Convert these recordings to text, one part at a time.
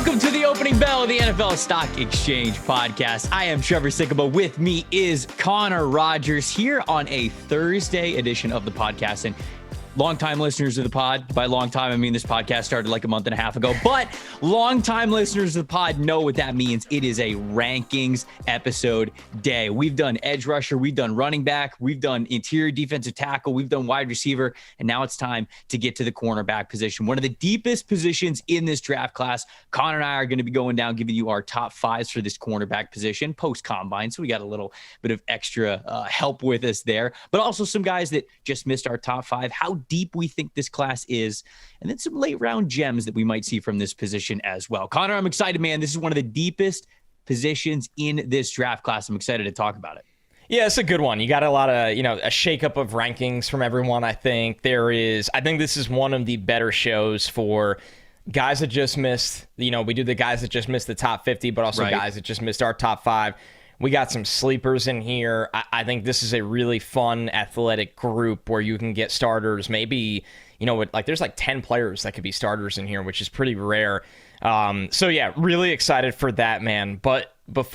Welcome to the opening bell of the NFL Stock Exchange podcast. I am Trevor Sikkema. With me is Connor Rogers here on a Thursday edition of the podcast. And longtime listeners of the pod, by long time, I mean this podcast started like a month and a half ago, but longtime listeners of the pod know what that means. It is a rankings episode day. We've done edge rusher, we've done running back, we've done interior defensive tackle, we've done wide receiver, and now it's time to get to the cornerback position. One of the deepest positions in this draft class. Connor and I are going to be going down, giving you our top fives for this cornerback position post-combine, so we got a little bit of extra help with us there, but also some guys that just missed our top five. How deep we think this class is, and then some late round gems that we might see from this position as well. Connor, I'm excited, man. This is one of the deepest positions in this draft class. I'm excited to talk about it. Yeah, it's a good one. You got a lot of, a shakeup of rankings from everyone, I think. I think this is one of the better shows for guys that just missed, we do the guys that just missed the top 50, but also guys that just missed our top five. We got some sleepers in here. I think this is a really fun athletic group where you can get starters. Maybe, there's like 10 players that could be starters in here, which is pretty rare. So yeah, really excited for that, man. But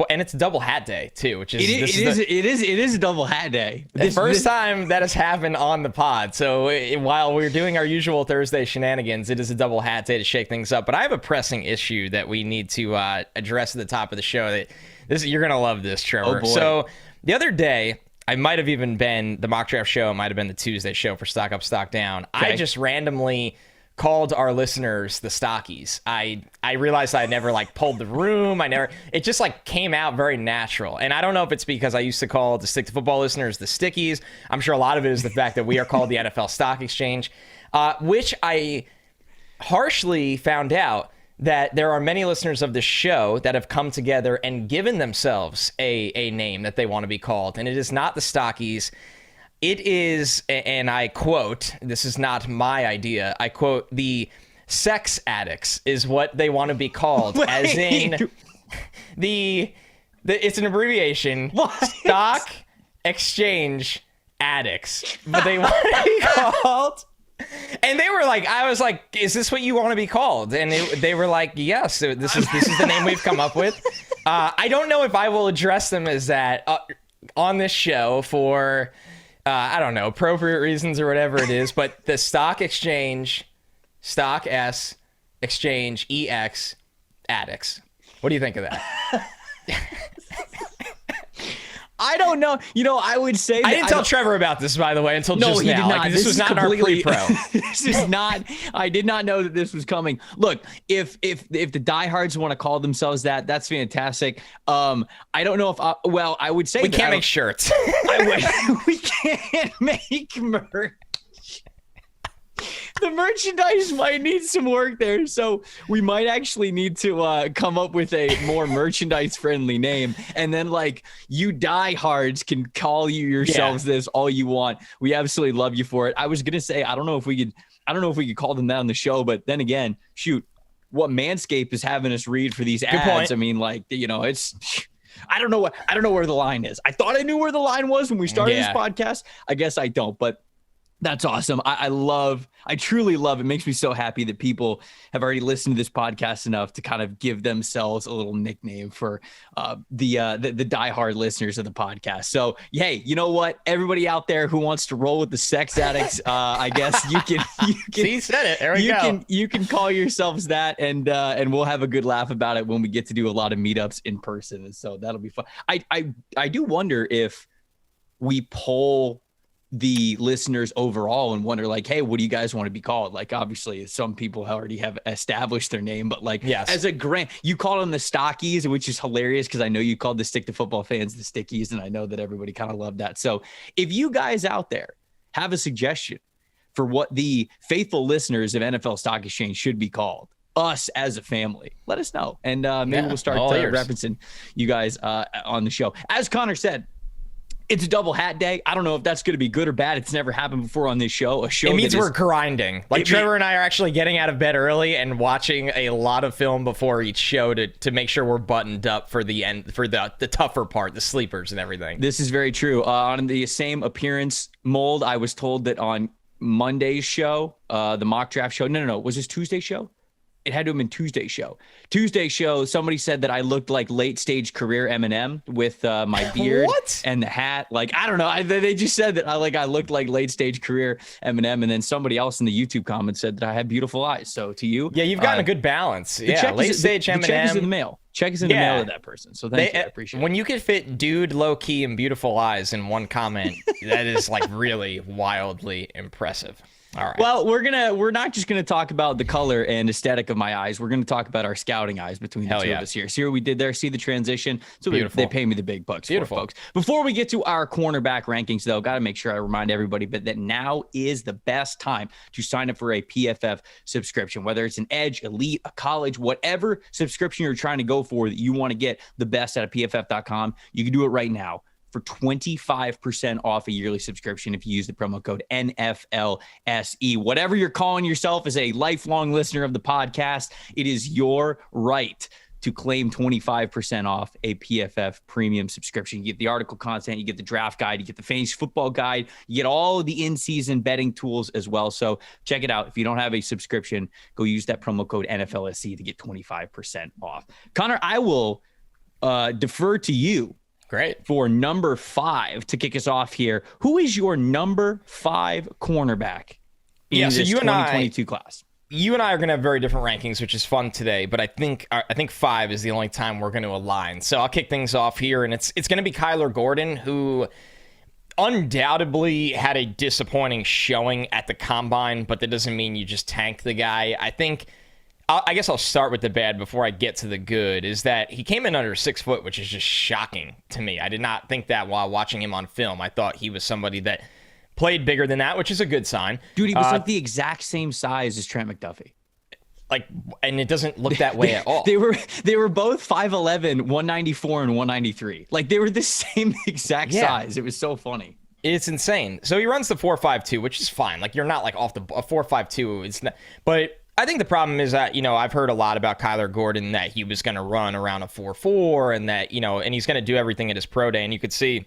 and it's a double hat day too, which is it is a double hat day. The first time that has happened on the pod. So while we're doing our usual Thursday shenanigans, it is a double hat day to shake things up. But I have a pressing issue that we need to address at the top of the show. You're going to love this, Trevor. Oh, boy. So the other day, I might have even been the mock draft show. It might have been the Tuesday show for Stock Up, Stock Down. Okay. I just randomly called our listeners the Stockies. I realized I never pulled the room. It just came out very natural. And I don't know if it's because I used to call the Stick to Football listeners the Stickies. I'm sure a lot of it is the fact that we are called the NFL Stock Exchange, which I harshly found out that there are many listeners of the show that have come together and given themselves a name that they want to be called. And it is not the Stockies. It is, and I quote, this is not my idea, I quote, the sex addicts is what they want to be called. Wait. As in, it's an abbreviation, What? Stock Exchange Addicts. But they want to be called... And they were like, I was like, is this what you want to be called? And they were like, yes, this is the name we've come up with. I don't know if I will address them as that on this show for, I don't know, appropriate reasons or whatever it is. But the Stock Exchange, Stock S, Exchange, EX, Addicts. What do you think of that? I don't know. I would say I didn't tell Trevor about this, by the way, until just he now. did not. This was not our pre-pro. This is not. I did not know that this was coming. Look, if the diehards want to call themselves that, that's fantastic. I don't know if I would say we can't make shirts. We can't make merch. The merchandise might need some work there, so we might actually need to come up with a more merchandise-friendly name, and then you diehards can call yourselves this all you want. We absolutely love you for it. I was gonna say I don't know if we could call them that on the show, but then again, shoot, what Manscaped is having us read for these ads. Point. I mean, it's. I don't know where the line is. I thought I knew where the line was when we started this podcast. I guess I don't, but. That's awesome. I truly love it. It makes me so happy that people have already listened to this podcast enough to kind of give themselves a little nickname for the diehard listeners of the podcast. So, hey, you know what? Everybody out there who wants to roll with the sex addicts, I guess you can. He said it. There we go. You can call yourselves that, and we'll have a good laugh about it when we get to do a lot of meetups in person. And so that'll be fun. I do wonder if we poll the listeners overall and wonder hey, what do you guys want to be called? Obviously some people already have established their name, but yes. As a grant, you call them the Stockies, which is hilarious because I know you called the Stick to Football fans the Stickies, and I know that everybody kind of loved that. So if you guys out there have a suggestion for what the faithful listeners of NFL Stock Exchange should be called, us as a family, let us know, and maybe we'll start referencing you guys on the show. As Connor said, it's a double hat day. I don't know if that's going to be good or bad. It's never happened before on this show. It means we're grinding. Trevor and I are actually getting out of bed early and watching a lot of film before each show to make sure we're buttoned up for the end, for the tougher part, the sleepers and everything. This is very true. On the same appearance mold, I was told that on Monday's show, the mock draft show. No. Was this Tuesday's show? It had to have been Tuesday's show. Tuesday's show, somebody said that I looked like late stage career Eminem with my beard and the hat. Like, I don't know. They just said that I looked like late stage career Eminem. And then somebody else in the YouTube comments said that I had beautiful eyes. So to you. Yeah, you've gotten a good balance. Yeah, late stage Eminem. The check is in the mail. Check is in the mail to that person. So thank you. I appreciate it. When you can fit dude, low key, and beautiful eyes in one comment, that is like really wildly impressive. All right. Well, we're not just gonna talk about the color and aesthetic of my eyes. We're gonna talk about our scouting eyes between the two of us here. See what we did there? See the transition? So they pay me the big bucks for it, folks. Before we get to our cornerback rankings, though, got to make sure I remind everybody that now is the best time to sign up for a PFF subscription. Whether it's an Edge, Elite, a college, whatever subscription you're trying to go for that you want to get the best out of PFF.com, you can do it right now for 25% off a yearly subscription if you use the promo code NFLSE. Whatever you're calling yourself as a lifelong listener of the podcast, it is your right to claim 25% off a PFF premium subscription. You get the article content, you get the draft guide, you get the fantasy football guide, you get all the in-season betting tools as well. So check it out. If you don't have a subscription, go use that promo code NFLSE to get 25% off. Connor, I will defer to you. Great. For number 5 to kick us off here. Who is your number 5 cornerback in this 2022 class? You and I are going to have very different rankings, which is fun today, but I think 5 is the only time we're going to align. So I'll kick things off here, and it's going to be Kyler Gordon, who undoubtedly had a disappointing showing at the combine, but that doesn't mean you just tank the guy. I guess I'll start with the bad before I get to the good, is that he came in under 6 foot, which is just shocking to me. I did not think that while watching him on film. I thought he was somebody that played bigger than that, which is a good sign. Dude, he was like the exact same size as Trent McDuffie. And it doesn't look that way at all. They were both 5'11", 194, and 193. Like, they were the same exact size. It was so funny. It's insane. So he runs the 4.52, which is fine. Like, you're not like off the 4.52. It's not, but I think the problem is that, I've heard a lot about Kyler Gordon that he was going to run around a 4.4 and that, and he's going to do everything at his pro day. And you could see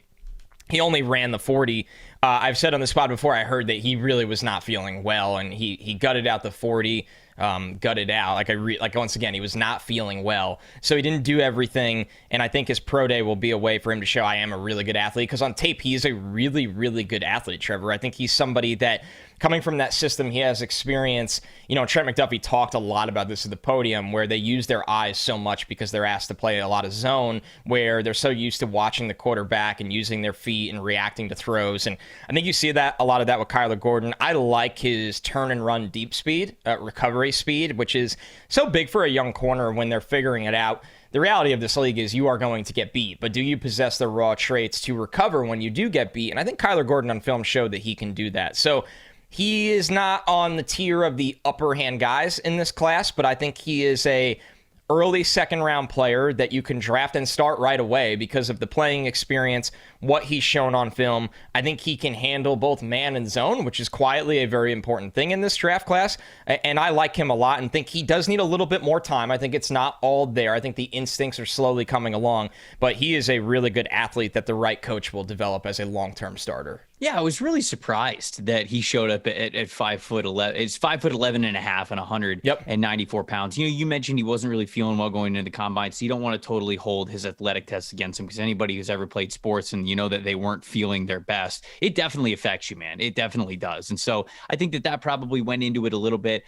he only ran the 40. I've said on the spot before, I heard that he really was not feeling well and he gutted out the 40. Gutted out. Once again, he was not feeling well. So he didn't do everything. And I think his pro day will be a way for him to show I am a really good athlete. Because on tape, he is a really, really good athlete, Trevor. I think he's somebody that, coming from that system, he has experience. Trent McDuffie talked a lot about this at the podium, where they use their eyes so much because they're asked to play a lot of zone, where they're so used to watching the quarterback and using their feet and reacting to throws. And I think you see a lot of that with Kyler Gordon. I like his turn and run deep speed, recovery speed, which is so big for a young corner when they're figuring it out. The reality of this league is you are going to get beat, but do you possess the raw traits to recover when you do get beat? And I think Kyler Gordon on film showed that he can do that. So he is not on the tier of the upper hand guys in this class, but I think he is a early second round player that you can draft and start right away because of the playing experience, what he's shown on film. I think he can handle both man and zone, which is quietly a very important thing in this draft class. And I like him a lot and think he does need a little bit more time. I think it's not all there. I think the instincts are slowly coming along, but he is a really good athlete that the right coach will develop as a long-term starter. Yeah, I was really surprised that he showed up at 5'11". It's 5'11 and a half and 194 pounds. You mentioned he wasn't really feeling well going into the combine, so you don't want to totally hold his athletic tests against him, because anybody who's ever played sports and that they weren't feeling their best, it definitely affects you, man. It definitely does. And so I think that probably went into it a little bit.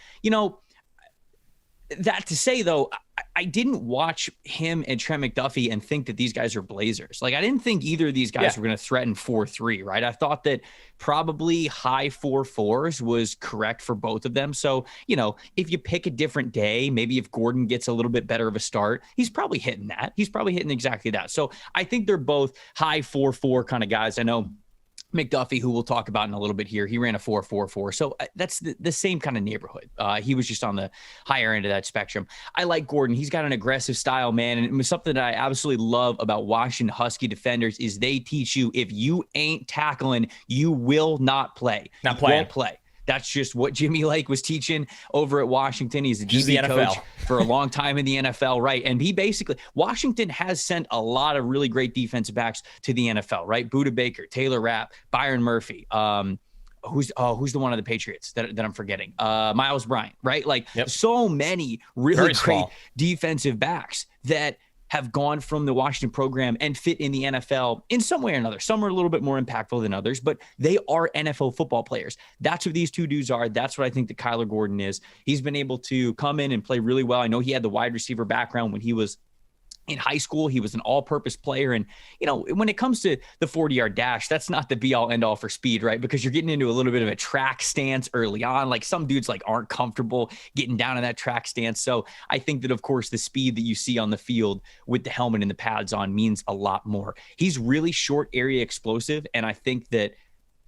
That to say, though, I didn't watch him and Trent McDuffie and think that these guys are blazers. Like, I didn't think either of these guys were going to threaten 4.3, right? I thought that probably high 4.4s was correct for both of them. So, if you pick a different day, maybe if Gordon gets a little bit better of a start, he's probably hitting that. He's probably hitting exactly that. So I think they're both high 4.4 kind of guys. I know McDuffie, who we'll talk about in a little bit here, he ran a 4.44. So that's the same kind of neighborhood. He was just on the higher end of that spectrum. I like Gordon. He's got an aggressive style, man. And it was something that I absolutely love about Washington Husky defenders is they teach you, if you ain't tackling, you will not play. Not playing. Won't play. That's just what Jimmy Lake was teaching over at Washington. He's a DB coach for a long time in the NFL, right? And Washington has sent a lot of really great defensive backs to the NFL, right? Buda Baker, Taylor Rapp, Byron Murphy, who's the one of the Patriots that I'm forgetting? Miles Bryant, right? Like Yep. so many really Very great small defensive backs that have gone from the Washington program and fit in the NFL in some way or another. Some are a little bit more impactful than others, but they are NFL football players. That's what these two dudes are. That's what I think that Kyler Gordon is. He's been able to come in and play really well. I know he had the wide receiver background when he was in high school. He was an all-purpose player. And, when it comes to the 40-yard dash, that's not the be-all, end-all for speed, right? Because you're getting into a little bit of a track stance early on. Like some dudes aren't comfortable getting down in that track stance. So I think that, of course, the speed that you see on the field with the helmet and the pads on means a lot more. He's really short area explosive. And I think that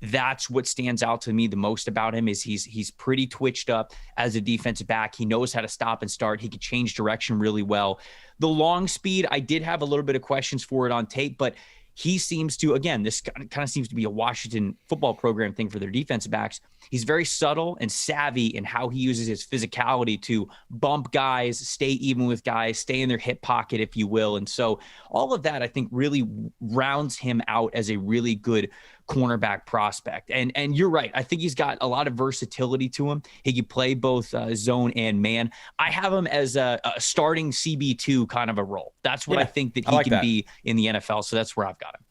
that's what stands out to me the most about him is he's pretty twitched up as a defensive back. He knows how to stop and start. He can change direction really well. The long speed, I did have a little bit of questions for it on tape, but he seems to, again, this kind of seems to be a Washington football program thing for their defensive backs. He's very subtle and savvy in how he uses his physicality to bump guys, stay even with guys, stay in their hip pocket, if you will. And so all of that, I think, really rounds him out as a really good cornerback prospect. And you're right. I think he's got a lot of versatility to him. He can play both zone and man. I have him as a starting CB2 kind of a role. That's what I think that he can be in the NFL. So that's where I've got him.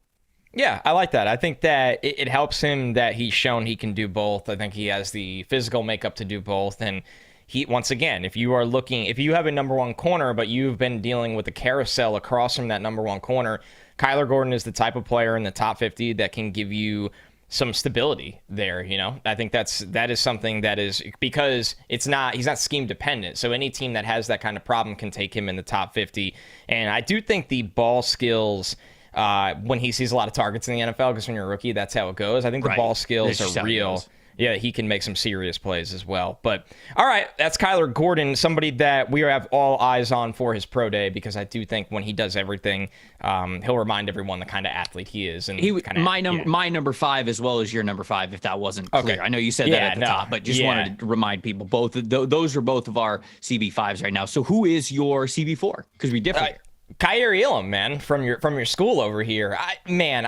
Yeah, I like that. I think that it helps him that he's shown he can do both. I think he has the physical makeup to do both. And he, once again, if you have a number one corner, but you've been dealing with the carousel across from that number one corner, Kyler Gordon is the type of player in the top 50 that can give you some stability there. I think that is something that is, because he's not scheme dependent. So any team that has that kind of problem can take him in the top 50. And I do think the ball skills, when he sees a lot of targets in the NFL, because when you're a rookie, that's how it goes. I think the ball skills are real. Yeah, he can make some serious plays as well. But all right, that's Kyler Gordon, somebody that we have all eyes on for his pro day, because I do think when he does everything, he'll remind everyone the kind of athlete he is. And my number 5 as well as your number 5, if that wasn't clear. Okay. I know you said that at the top, but just wanted to remind people those are both of our CB5s right now. So who is your CB4? Because we differ here. Kaiir Elam, man, from your school over here. Let me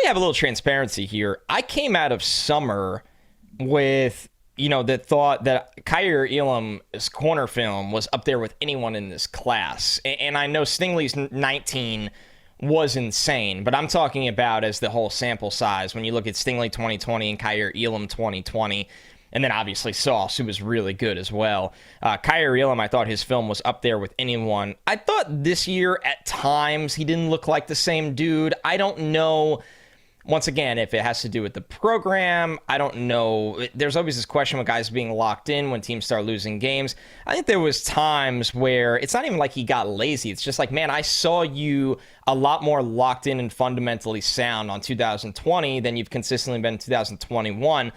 have a little transparency here. I came out of summer with the thought that Kaiir Elam's corner film was up there with anyone in this class. And I know Stingley's 19 was insane, but I'm talking about as the whole sample size. When you look at Stingley 2020 and Kaiir Elam 2020, and then obviously Sauce, who was really good as well. Kaiir Elam, I thought his film was up there with anyone. I thought this year at times he didn't look like the same dude. I don't know. Once again, if it has to do with the program, I don't know. There's always this question with guys being locked in when teams start losing games. I think there was times where it's not even like he got lazy. It's just like, man, I saw you a lot more locked in and fundamentally sound on 2020 than you've consistently been in 2021.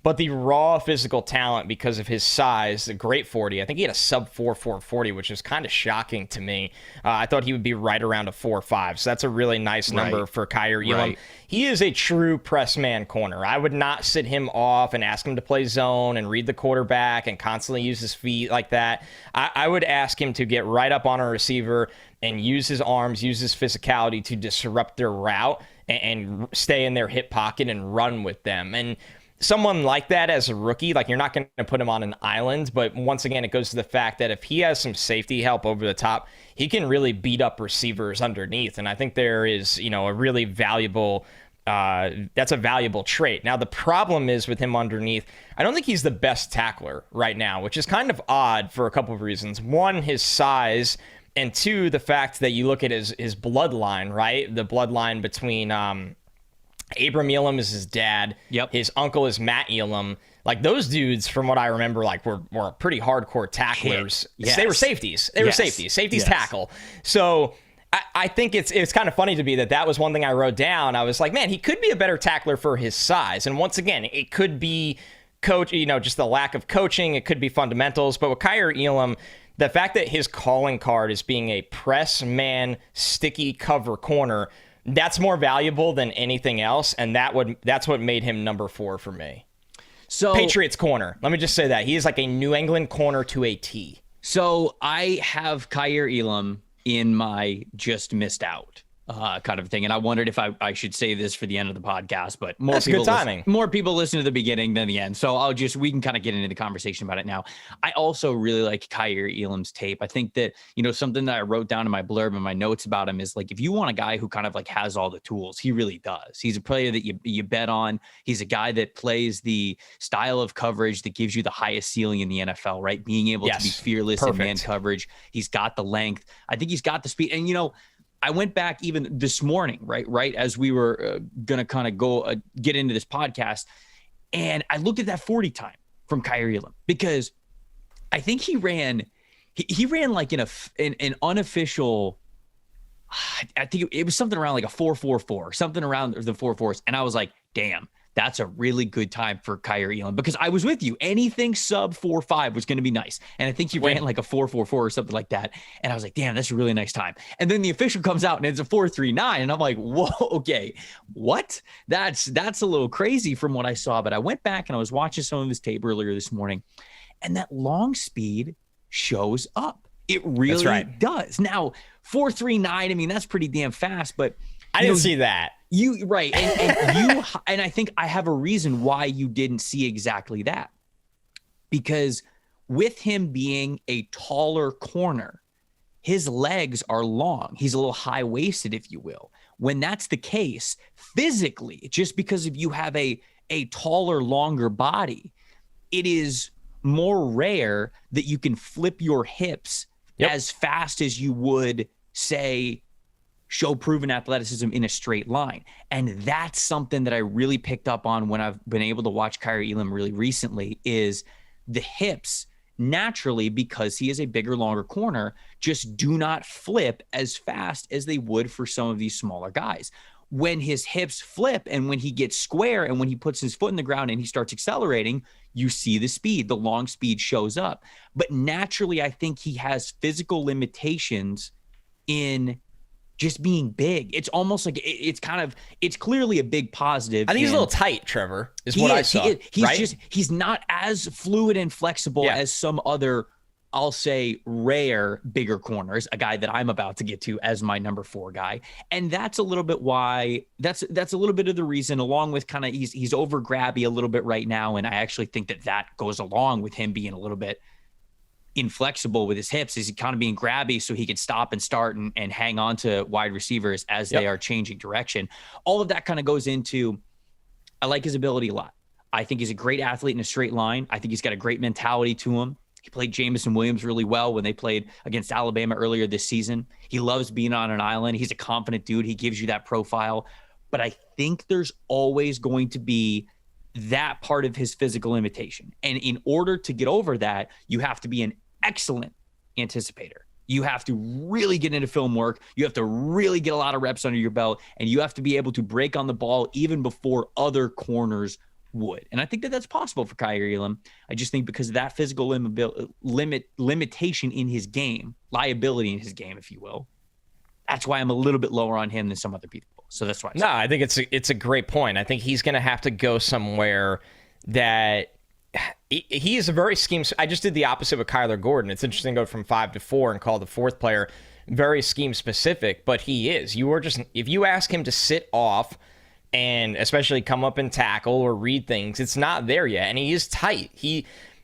But the raw physical talent, because of his size, a great 40. I think he had a sub 4.40, which is kind of shocking to me. I thought he would be right around a 4.5. So that's a really nice number for Kaiir Elam. Right. He is a true press man corner. I would not sit him off and ask him to play zone and read the quarterback and constantly use his feet like that. I would ask him to get right up on a receiver and use his arms, use his physicality to disrupt their route and stay in their hip pocket and run with them. And someone like that as a rookie, you're not going to put him on an island, but once again, it goes to the fact that if he has some safety help over the top, he can really beat up receivers underneath. And I think there is, a really valuable, that's a valuable trait. Now, the problem is with him underneath, I don't think he's the best tackler right now, which is kind of odd for a couple of reasons. One, his size, and two, the fact that you look at his bloodline, right? The bloodline between, Abram Elam is his dad. Yep. His uncle is Matt Elam. Those dudes, from what I remember, were pretty hardcore tacklers. Yes. They were safeties. Safeties tackle. So I think it's kind of funny to me that was one thing I wrote down. I was like, man, he could be a better tackler for his size. And once again, it could be just the lack of coaching. It could be fundamentals. But with Kaiir Elam, the fact that his calling card is being a press man, sticky cover corner, that's more valuable than anything else, and that's what made him number 4 for me. So Patriots corner. Let me just say that. He is like a New England corner to a T. So I have Kaiir Elam in my just missed out. kind of thing. And I wondered if I should say this for the end of the podcast, but That's good timing. More people listen to the beginning than the end. So we can kind of get into the conversation about it now. I also really like Kaiir Elam's tape. I think that, something that I wrote down in my blurb and my notes about him is like, if you want a guy who kind of like has all the tools, he really does. He's a player that you bet on. He's a guy that plays the style of coverage that gives you the highest ceiling in the NFL, right? Being able to be fearless in man coverage. He's got the length. I think he's got the speed. And, I went back even this morning, right as we were going to kind of go get into this podcast, and I looked at that 40 time from Kaiir Elam because I think he ran like in an unofficial, I think it was something around like a 4.44, something around the 4.4s, and I was like, damn. That's a really good time for Kaiir Elam because I was with you. Anything sub 4.5 was going to be nice. And I think he ran like a 4.44 or something like that. And I was like, damn, that's a really nice time. And then the official comes out and it's a 4.39. And I'm like, whoa, okay, what? That's a little crazy from what I saw. But I went back and I was watching some of his tape earlier this morning, and that long speed shows up. It really does. Now, 4.39, I mean, that's pretty damn fast, but I didn't see that. You right. And and I think I have a reason why you didn't see exactly that. Because with him being a taller corner, his legs are long. He's a little high-waisted, if you will. When that's the case, physically, just because if you have a taller, longer body, it is more rare that you can flip your hips as fast as you would, say, show proven athleticism in a straight line. And that's something that I really picked up on when I've been able to watch Kaiir Elam really recently is the hips naturally, because he is a bigger, longer corner, just do not flip as fast as they would for some of these smaller guys. When his hips flip and when he gets square and when he puts his foot in the ground and he starts accelerating, you see the speed, the long speed shows up. But naturally, I think he has physical limitations in just being big. It's almost like it's clearly a big positive. I think he's a little tight, Trevor, is what I saw. He's not as fluid and flexible as some other, I'll say, rare bigger corners, a guy that I'm about to get to as my number 4 guy. And that's a little bit why that's a little bit of the reason, along with kind of he's over grabby a little bit right now. And I actually think that goes along with him being a little bit inflexible with his hips, is he kind of being grabby so he could stop and start and hang on to wide receivers as they are changing direction. All of that kind of goes into, I like his ability a lot. I think he's a great athlete in a straight line. I think he's got a great mentality to him. He played Jameson Williams really well when they played against Alabama earlier this season. He loves being on an island. He's a confident dude. He gives you that profile. But I think there's always going to be that part of his physical limitation. And in order to get over that, you have to be an excellent anticipator. You have to really get into film work. You have to really get a lot of reps under your belt, and you have to be able to break on the ball even before other corners would. And I think that's possible for Kaiir Elam. I just think because of that physical limitation in his game, liability in his game, if you will, that's why I'm a little bit lower on him than some other people. So that's why. I think it's a great point. I think he's going to have to go somewhere that he is a very scheme. I just did the opposite with Kyler Gordon. It's interesting to go from 5 to 4 and call the 4th player very scheme specific, but he is. If you ask him to sit off and especially come up and tackle or read things, it's not there yet. And he is tight.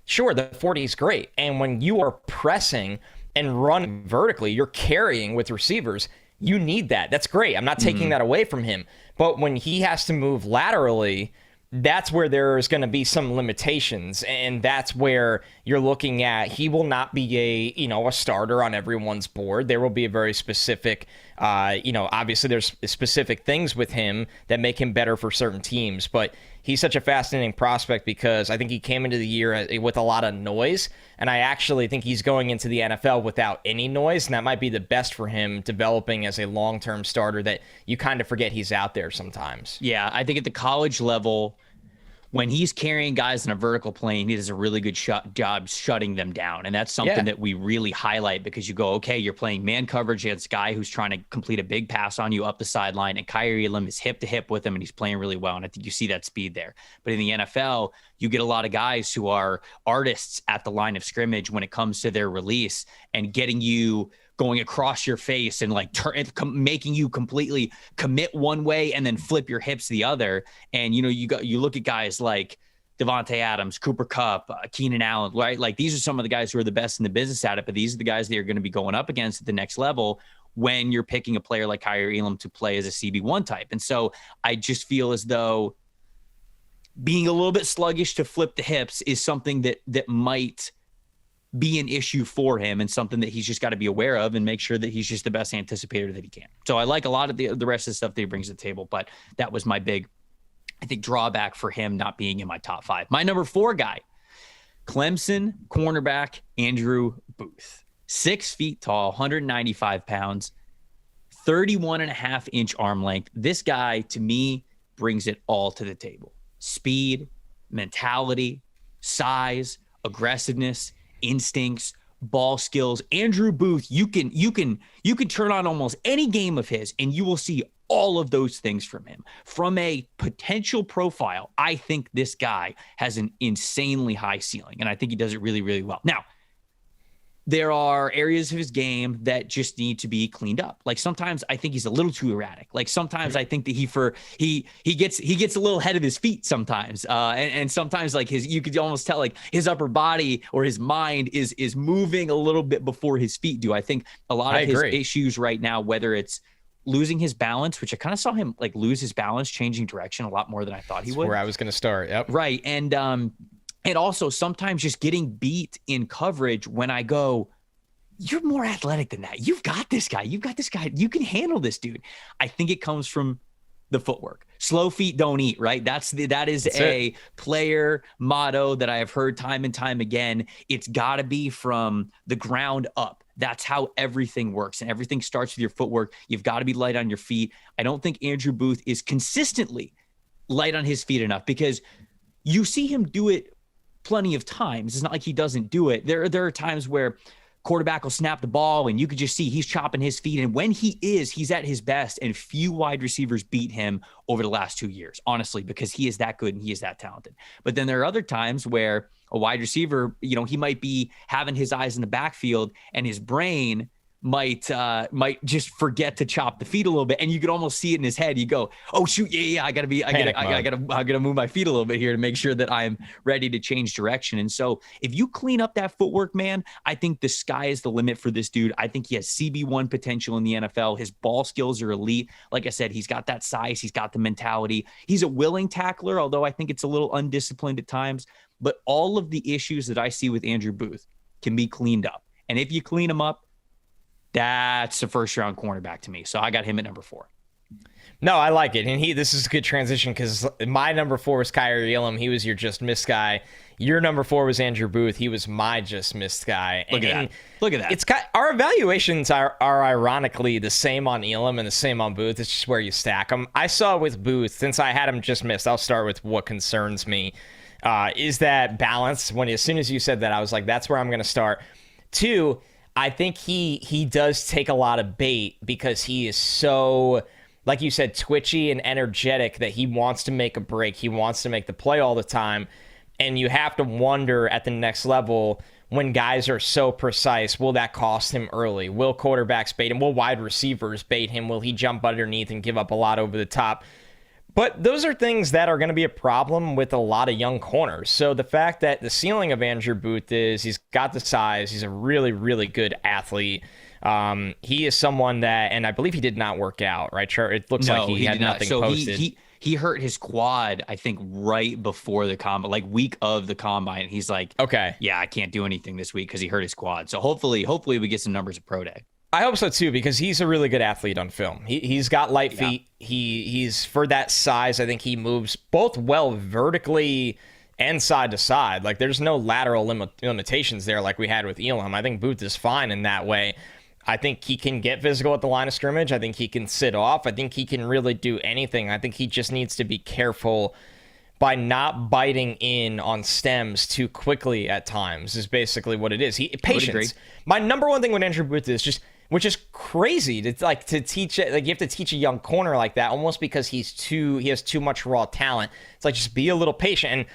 Sure, the 40 is great. And when you are pressing and run vertically, you're carrying with receivers, you need that. That's great. I'm not taking that away from him. But when he has to move laterally, that's where there's going to be some limitations, and that's where you're looking at he will not be a starter on everyone's board. There will be a very specific, obviously there's specific things with him that make him better for certain teams, but he's such a fascinating prospect because I think he came into the year with a lot of noise, and I actually think he's going into the NFL without any noise, and that might be the best for him developing as a long-term starter that you kind of forget he's out there sometimes. Yeah, I think at the college level, when he's carrying guys in a vertical plane, he does a really good job shutting them down. And that's something that we really highlight because you go, okay, you're playing man coverage against a guy who's trying to complete a big pass on you up the sideline, and Kaiir Elam is hip to hip with him, and he's playing really well. And I think you see that speed there. But in the NFL, you get a lot of guys who are artists at the line of scrimmage when it comes to their release and getting you going across your face and like making you completely commit one way and then flip your hips the other. And, you look at guys like Devontae Adams, Cooper Kupp, Keenan Allen, right? Like these are some of the guys who are the best in the business at it, but these are the guys that you're going to be going up against at the next level when you're picking a player like Kaiir Elam to play as a CB1 type. And so I just feel as though being a little bit sluggish to flip the hips is something that might be an issue for him and something that he's just got to be aware of and make sure that he's just the best anticipator that he can. So I like a lot of the rest of the stuff that he brings to the table, but that was my big, I think, drawback for him not being in my top 5. My number 4 guy, Clemson cornerback Andrew Booth. 6 feet tall, 195 pounds, 31.5-inch arm length. This guy, to me, brings it all to the table. Speed, mentality, size, aggressiveness, instincts, ball skills. Andrew Booth, you can turn on almost any game of his and you will see all of those things from him. From a potential profile, I think this guy has an insanely high ceiling, and I think he does it really, really well. Now, there are areas of his game that just need to be cleaned up. Like sometimes I think he's a little too erratic. Like sometimes I think that he gets a little ahead of his feet sometimes. And sometimes like you could almost tell like his upper body or his mind is moving a little bit before his feet do. I think a lot of his issues right now, whether it's losing his balance, which I kind of saw him like lose his balance, changing direction a lot more than I thought he would. Where I was going to start. Yep. Right. And also sometimes just getting beat in coverage when I go, you're more athletic than that. You've got this guy. You can handle this dude. I think it comes from the footwork. Slow feet don't eat, right? That's a player motto that I have heard time and time again. It's got to be from the ground up. That's how everything works. And everything starts with your footwork. You've got to be light on your feet. I don't think Andrew Booth is consistently light on his feet enough because you see him do it plenty of times. It's not like he doesn't do it. There are times where quarterback will snap the ball and you could just see he's chopping his feet. And when he's at his best, and few wide receivers beat him over the last 2 years, honestly, because he is that good and he is that talented. But then there are other times where a wide receiver, he might be having his eyes in the backfield and his brain might just forget to chop the feet a little bit, and you could almost see it in his head. You go, oh shoot, yeah, I gotta move my feet a little bit here to make sure that I'm ready to change direction. And so if you clean up that footwork, man, I think the sky is the limit for this dude. I think he has CB1 potential in the NFL. His ball skills are elite. Like I said, he's got that size, he's got the mentality. He's a willing tackler, although I think it's a little undisciplined at times. But all of the issues that I see with Andrew Booth can be cleaned up. And if you clean them up, that's a first-round cornerback to me. So I got him at number 4. No, I like it. And this is a good transition because my number 4 was Kaiir Elam. He was your just missed guy. Your number 4 was Andrew Booth. He was my just missed guy. Look at that. It's our evaluations are ironically the same on Elam and the same on Booth. It's just where you stack them. I saw with Booth, since I had him just missed, I'll start with what concerns me. Is that balance? As soon as you said that, I was like, that's where I'm going to start. 2, I think he does take a lot of bait because he is so, like you said, twitchy and energetic that he wants to make a break. He wants to make the play all the time. And you have to wonder at the next level, when guys are so precise, will that cost him early? Will quarterbacks bait him? Will wide receivers bait him? Will he jump underneath and give up a lot over the top? But those are things that are going to be a problem with a lot of young corners. So the fact that the ceiling of Andrew Booth is he's got the size, he's a really, really good athlete. He is someone that, and I believe he did not work out, right? It looks like he had nothing posted. He hurt his quad, I think, right before the combine, like week of the combine. He's like, okay, yeah, I can't do anything this week because he hurt his quad. So hopefully we get some numbers at Pro Day. I hope so too, because he's a really good athlete on film. He's got light feet. He's for that size. I think he moves both well vertically and side to side. Like there's no lateral limitations there like we had with Elam. I think Booth is fine in that way. I think he can get physical at the line of scrimmage. I think he can sit off. I think he can really do anything. I think he just needs to be careful by not biting in on stems too quickly at times is basically what it is. Patience. My number one thing with Andrew Booth is just, which is crazy to teach it. Like you have to teach a young corner like that almost because he has too much raw talent. It's like just be a little patient. And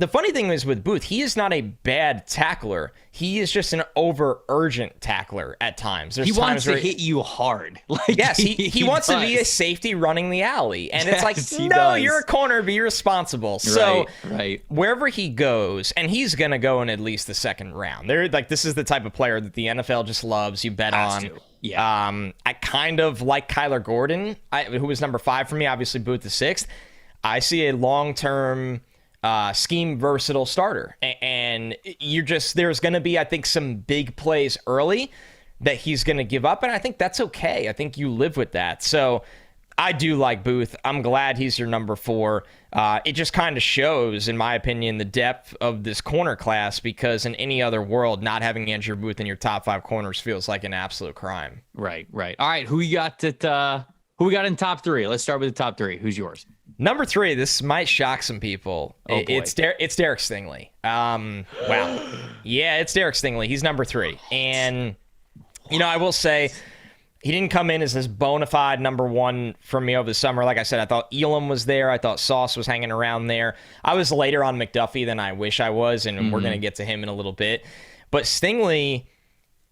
the funny thing is with Booth, he is not a bad tackler. He is just an over-urgent tackler at times. He wants to hit you hard. Yes, he wants to be a safety running the alley. And it's like, no, you're a corner, be responsible. So wherever he goes, and he's going to go in at least the second round. This is the type of player that the NFL just loves. You bet on. Yeah. I kind of like Kyler Gordon, who was number 5 for me. Obviously, Booth the 6th. I see a long-term scheme versatile starter, and there's going to be, I think, some big plays early that he's going to give up, and I think that's okay. I think you live with that. So I do like Booth. I'm glad he's your number 4. It just kind of shows, in my opinion, the depth of this corner class, because in any other world, not having Andrew Booth in your top 5 corners feels like an absolute crime. Right. All right, who we got in top 3? Let's start with the top 3. Who's yours? Number 3, this might shock some people. It's Derek Stingley. Wow. Yeah, it's Derek Stingley. He's number 3. And, I will say, he didn't come in as this bona fide number 1 for me over the summer. Like I said, I thought Elam was there. I thought Sauce was hanging around there. I was later on McDuffie than I wish I was, and we're going to get to him in a little bit. But Stingley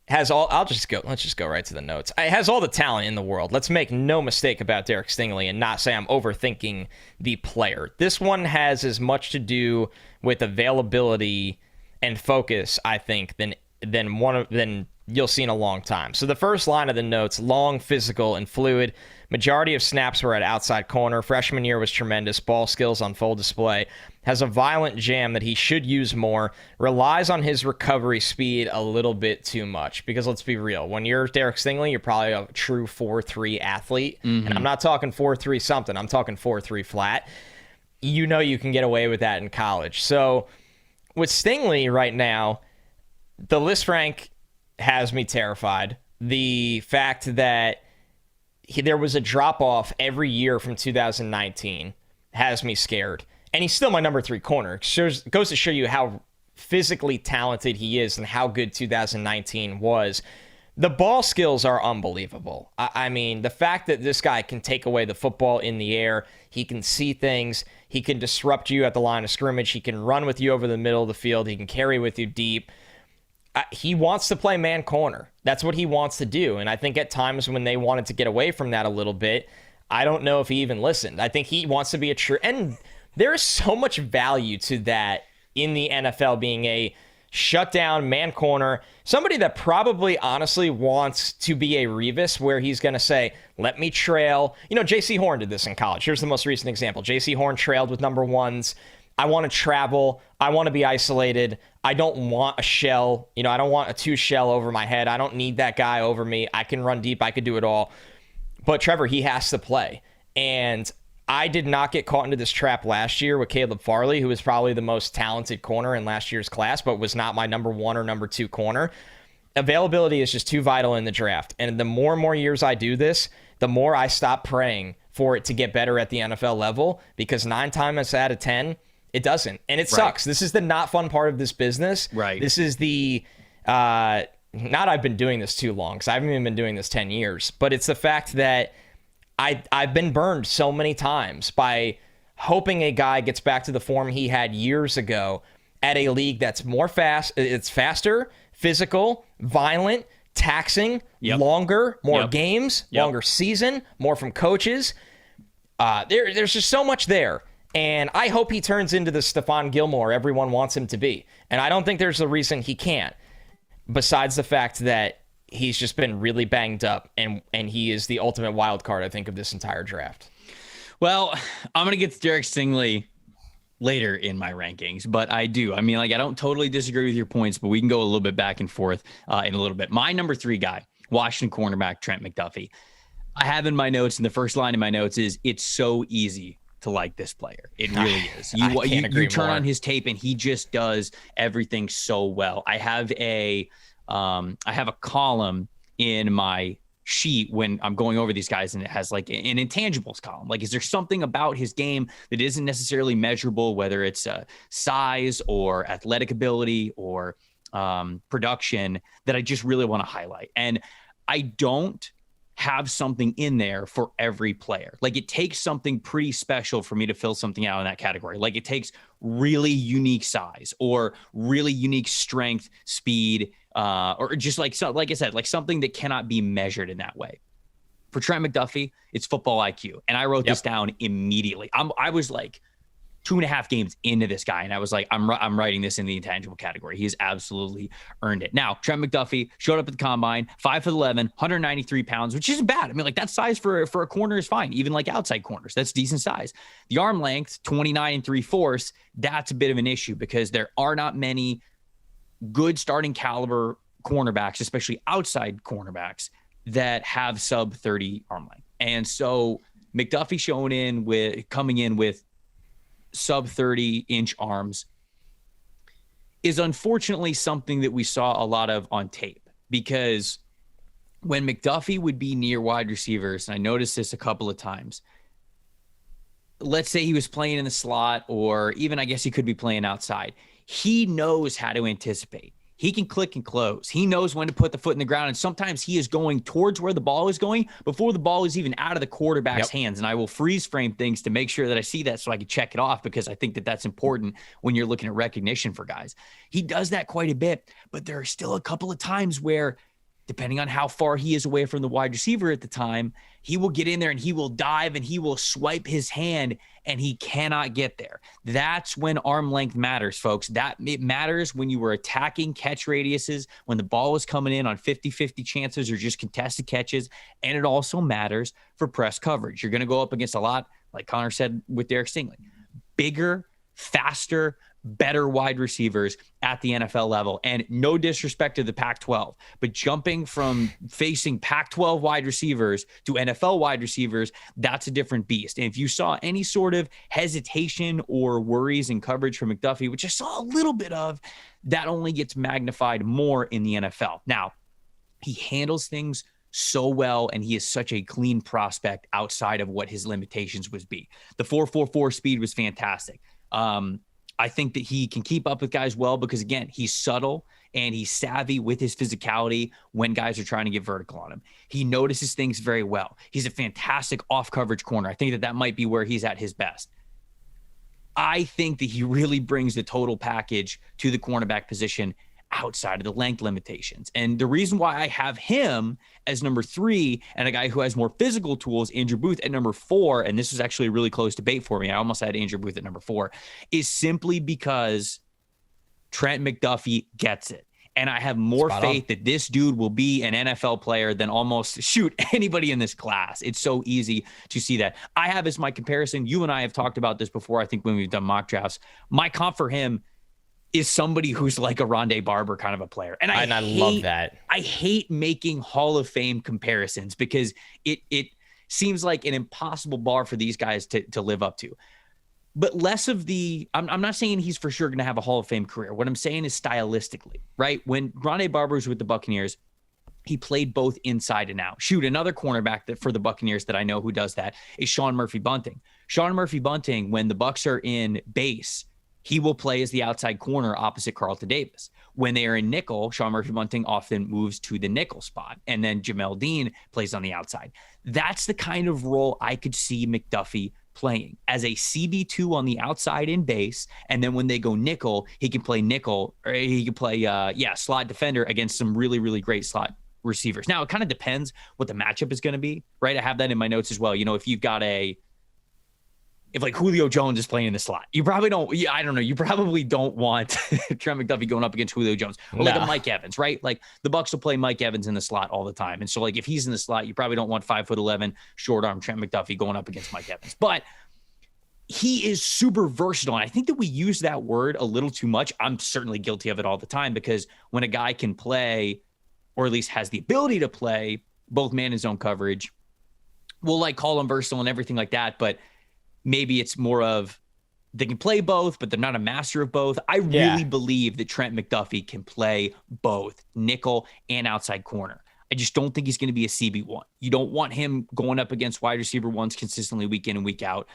has all. Let's just go right to the notes. It has all the talent in the world. Let's make no mistake about Derek Stingley and not say I'm overthinking the player. This one has as much to do with availability and focus, I think, than you'll see in a long time. So the first line of the notes: long, physical, and fluid. Majority of snaps were at outside corner. Freshman year was tremendous. Ball skills on full display. Has a violent jam that he should use more. Relies on his recovery speed a little bit too much. Because let's be real, when you're Derek Stingley, you're probably a true 4.3 athlete. And I'm not talking 4.3 something. I'm talking 4.3 flat. You can get away with that in college. So with Stingley right now, the list rank has me terrified. The fact that there was a drop-off every year from 2019 has me scared. And he's still my number 3 corner. It goes to show you how physically talented he is and how good 2019 was. The ball skills are unbelievable. I mean, the fact that this guy can take away the football in the air, he can see things, he can disrupt you at the line of scrimmage, he can run with you over the middle of the field, he can carry with you deep. He wants to play man corner. That's what he wants to do. And I think at times when they wanted to get away from that a little bit, I don't know if he even listened. I think he wants to be a true... And there is so much value to that in the NFL, being a shutdown man corner. Somebody that probably honestly wants to be a Revis, where he's going to say, let me trail. J.C. Horn did this in college. Here's the most recent example. J.C. Horn trailed with number 1s. I want to travel. I want to be isolated. I don't want a shell. I don't want a 2 shell over my head. I don't need that guy over me. I can run deep. I could do it all. But Trevor, he has to play. And I did not get caught into this trap last year with Caleb Farley, who was probably the most talented corner in last year's class, but was not my number 1 or number 2 corner. Availability is just too vital in the draft. And the more and more years I do this, the more I stop praying for it to get better at the NFL level, because 9 times out of 10, it doesn't. And it sucks. This is the not fun part of this business. Right. This is the, not I've been doing this too long, because I haven't even been doing this 10 years, but it's the fact that I've been burned so many times by hoping a guy gets back to the form he had years ago at a league that's it's faster, physical, violent, taxing, longer, more games, longer season, more from coaches. There's just so much there. And I hope he turns into the Stephon Gilmore everyone wants him to be. And I don't think there's a reason he can't, besides the fact that he's just been really banged up, and he is the ultimate wild card, I think, of this entire draft. Well, I'm going to get to Derek Stingley later in my rankings, but I don't totally disagree with your points, but we can go a little bit back and forth in a little bit. My number 3 guy, Washington cornerback Trent McDuffie. I have in my notes, and the first line in my notes is, it's so easy to like this player. It really is. You turn on his tape and he just does everything so well. I have a column in my sheet when I'm going over these guys, and it has like an intangibles column. Like, is there something about his game that isn't necessarily measurable, whether it's size or athletic ability or production, that I just really want to highlight? And I don't have something in there for every player. Like, it takes something pretty special for me to fill something out in that category. Like, it takes really unique size or really unique strength, speed, or just like I said, like something that cannot be measured in that way. For Trent McDuffie, it's football IQ. And I wrote this down immediately. I was like 2.5 games into this guy, and I was like, I'm writing this in the intangible category. He has absolutely earned it. Now, Trent McDuffie showed up at the combine, 5'11", 193 pounds, which isn't bad. I mean, like, that size for a corner is fine, even like outside corners. That's decent size. The arm length, 29 3/4, that's a bit of an issue because there are not many good starting caliber cornerbacks, especially outside cornerbacks, that have sub 30 arm length. And so McDuffie coming in with sub 30-inch arms is unfortunately something that we saw a lot of on tape, because when McDuffie would be near wide receivers, and I noticed this a couple of times, let's say he was playing in the slot, or even I guess he could be playing outside, he knows how to anticipate. He can click and close. He knows when to put the foot in the ground. And sometimes he is going towards where the ball is going before the ball is even out of the quarterback's hands. And I will freeze frame things to make sure that I see that so I can check it off, because I think that that's important when you're looking at recognition for guys. He does that quite a bit, but there are still a couple of times where, depending on how far he is away from the wide receiver at the time, he will get in there and he will dive and he will swipe his hand and he cannot get there. That's when arm length matters, folks. It matters when you were attacking catch radiuses, when the ball is coming in on 50-50 chances or just contested catches. And it also matters for press coverage. You're going to go up against a lot, like Connor said with Derek Stingley, bigger, faster, better wide receivers at the NFL level. And no disrespect to the Pac-12, but jumping from facing Pac-12 wide receivers to NFL wide receivers, that's a different beast. And if you saw any sort of hesitation or worries in coverage from McDuffie, which I saw a little bit of, that only gets magnified more in the NFL. Now, he handles things so well, and he is such a clean prospect outside of what his limitations would be. The 4.44 speed was fantastic. I think that he can keep up with guys well because, again, he's subtle and he's savvy with his physicality when guys are trying to get vertical on him. He notices things very well. He's a fantastic off-coverage corner. I think that might be where he's at his best. I think that he really brings the total package to the cornerback position outside of the length limitations. And the reason why I have him as number 3 and a guy who has more physical tools, Andrew Booth, at number 4, and this was actually a really close debate for me, I almost had Andrew Booth at number 4, is simply because Trent McDuffie gets it. And I have more faith that this dude will be an NFL player than almost anybody in this class. It's so easy to see that. I have as my comparison, you and I have talked about this before, I think when we've done mock drafts, my comp for him is somebody who's like a Rondé Barber kind of a player. And I love that. I hate making Hall of Fame comparisons because it seems like an impossible bar for these guys to live up to. But less of I'm not saying he's for sure going to have a Hall of Fame career. What I'm saying is stylistically, right? When Rondé Barber was with the Buccaneers, he played both inside and out. Another cornerback for the Buccaneers that I know who does that is Sean Murphy-Bunting. Sean Murphy-Bunting, when the Bucs are in base, he will play as the outside corner opposite Carlton Davis. When they are in nickel, Sean Murphy-Bunting often moves to the nickel spot, and then Jamel Dean plays on the outside. That's the kind of role I could see McDuffie playing as a CB2 on the outside in base, and then when they go nickel, he can play nickel, or he can play slot defender against some really, really great slot receivers. Now, it kind of depends what the matchup is going to be, right? I have that in my notes as well. You know, if you've got if like Julio Jones is playing in the slot, you probably don't, you probably don't want Trent McDuffie going up against Julio Jones or like a Mike Evans, right? Like the Bucs will play Mike Evans in the slot all the time. And so like, if he's in the slot, you probably don't want 5'11" short arm Trent McDuffie going up against Mike Evans, but he is super versatile. And I think that we use that word a little too much. I'm certainly guilty of it all the time, because when a guy can play, or at least has the ability to play both man and zone coverage, we'll like call him versatile and everything like that. But maybe it's more of they can play both, but they're not a master of both. I really believe that Trent McDuffie can play both nickel and outside corner. I just don't think he's going to be a CB1. You don't want him going up against wide receiver ones consistently week in and week out.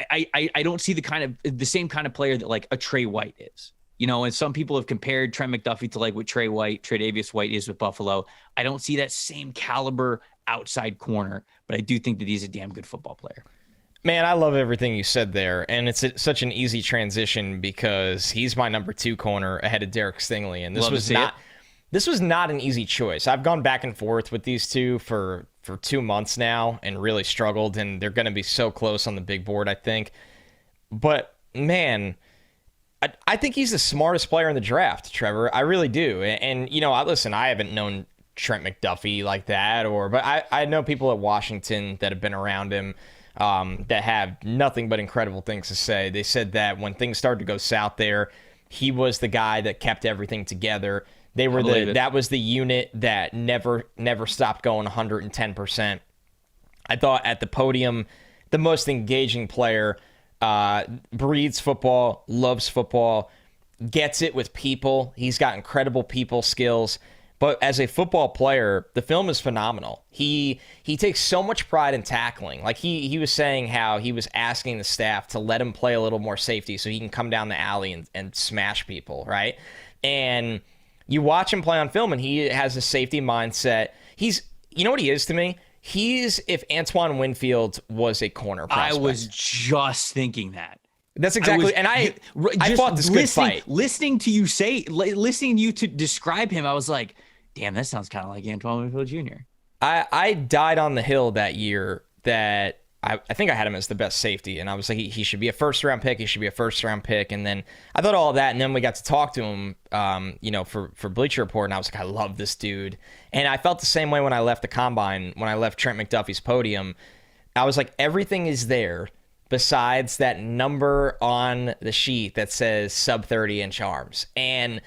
I don't see the same kind of player that like a Trey White is, And some people have compared Trent McDuffie to like what Tre'Davious White is with Buffalo. I don't see that same caliber outside corner, but I do think that he's a damn good football player. Man, I love everything you said there, and it's such an easy transition because he's my number 2 corner ahead of Derek Stingley, and this was not an easy choice. I've gone back and forth with these two for 2 months now and really struggled, and they're going to be so close on the big board, I think. But man, I think he's the smartest player in the draft, Trevor. I really do. And listen, I haven't known Trent McDuffie like that, but I know people at Washington that have been around him. That have nothing but incredible things to say. They said that when things started to go south there, he was the guy that kept everything together. That was the unit that never stopped going 110%. I thought at the podium, the most engaging player, breathes football, loves football, gets it with people. He's got incredible people skills. But as a football player, the film is phenomenal. He takes so much pride in tackling. Like he was saying how he was asking the staff to let him play a little more safety so he can come down the alley and smash people, right? And you watch him play on film, and he has a safety mindset. You know what he is to me? He's if Antoine Winfield was a corner prospect. I was just thinking that. That's exactly, I fought this good fight. Listening to you to describe him, I was like, damn, that sounds kind of like Antoine Winfield Jr. I died on the hill that year that I think I had him as the best safety, and I was like, he should be a first-round pick. He should be a first-round pick, and then I thought all of that, and then we got to talk to him, for Bleacher Report, and I was like, I love this dude. And I felt the same way when I left the combine, when I left Trent McDuffie's podium. I was like, everything is there besides that number on the sheet that says sub 30-inch arms. And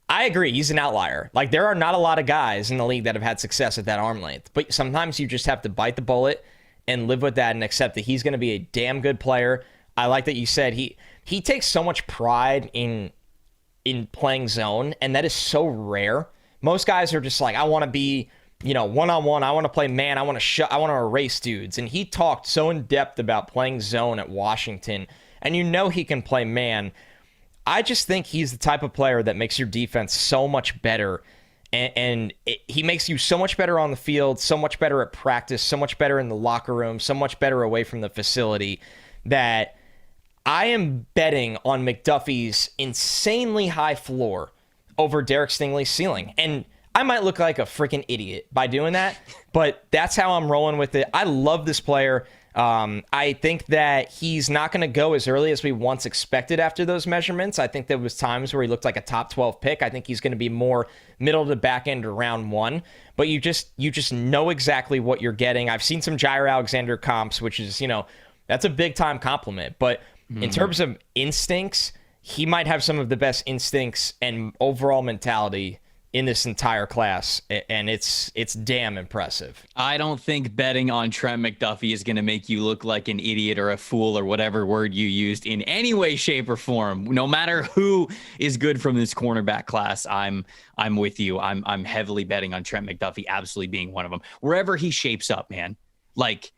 I agree, he's an outlier. Like, there are not a lot of guys in the league that have had success at that arm length, but sometimes you just have to bite the bullet and live with that and accept that he's going to be a damn good player. I like that you said he takes so much pride in playing zone, and that is so rare. Most guys are just like, I want to be, one-on-one. I want to play man. I want to erase dudes. And he talked so in depth about playing zone at Washington, and he can play man. I just think he's the type of player that makes your defense so much better. He makes you so much better on the field, so much better at practice, so much better in the locker room, so much better away from the facility that I am betting on McDuffie's insanely high floor over Derek Stingley's ceiling. And I might look like a freaking idiot by doing that, but that's how I'm rolling with it. I love this player. I think that he's not going to go as early as we once expected after those measurements. I think there was times where he looked like a top 12 pick. I think he's going to be more middle to back end or round 1, but you just know exactly what you're getting. I've seen some Jair Alexander comps, which is, that's a big time compliment, but in terms of instincts, he might have some of the best instincts and overall mentality in this entire class, and it's damn impressive. I don't think betting on Trent McDuffie is going to make you look like an idiot or a fool or whatever word you used in any way, shape, or form. No matter who is good from this cornerback class, I'm with you. I'm heavily betting on Trent McDuffie absolutely being one of them. Wherever he shapes up, man. Like,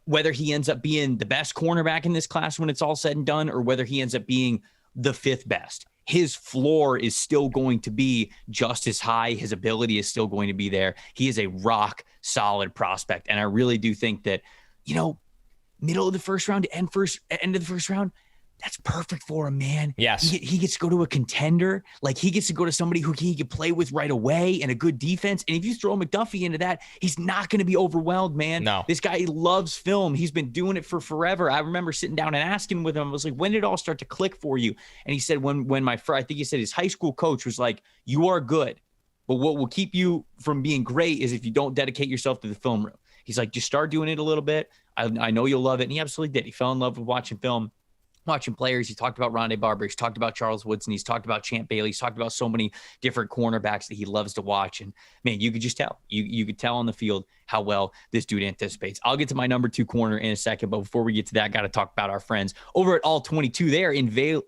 whether he ends up being the best cornerback in this class when it's all said and done, or whether he ends up being the 5th best, his floor is still going to be just as high. His ability is still going to be there. He is a rock solid prospect. And I really do think that, middle of the first round to end of the first round, that's perfect for him, man. Yes. He gets to go to a contender. Like, he gets to go to somebody who he can play with right away and a good defense. And if you throw McDuffie into that, he's not going to be overwhelmed, man. No. This guy loves film. He's been doing it for forever. I remember sitting down and asking with him, I was like, when did it all start to click for you? And he said, I think he said his high school coach was like, you are good, but what will keep you from being great is if you don't dedicate yourself to the film room. He's like, just start doing it a little bit. I know you'll love it. And he absolutely did. He fell in love with watching film. Watching players. He talked about Rondé Barber. He's talked about Charles Woodson. He's talked about Champ Bailey. He's talked about so many different cornerbacks that he loves to watch. And man, you could just tell. You could tell on the field how well this dude anticipates. I'll get to my number 2 corner in a second, but before we get to that, got to talk about our friends over at All 22. They are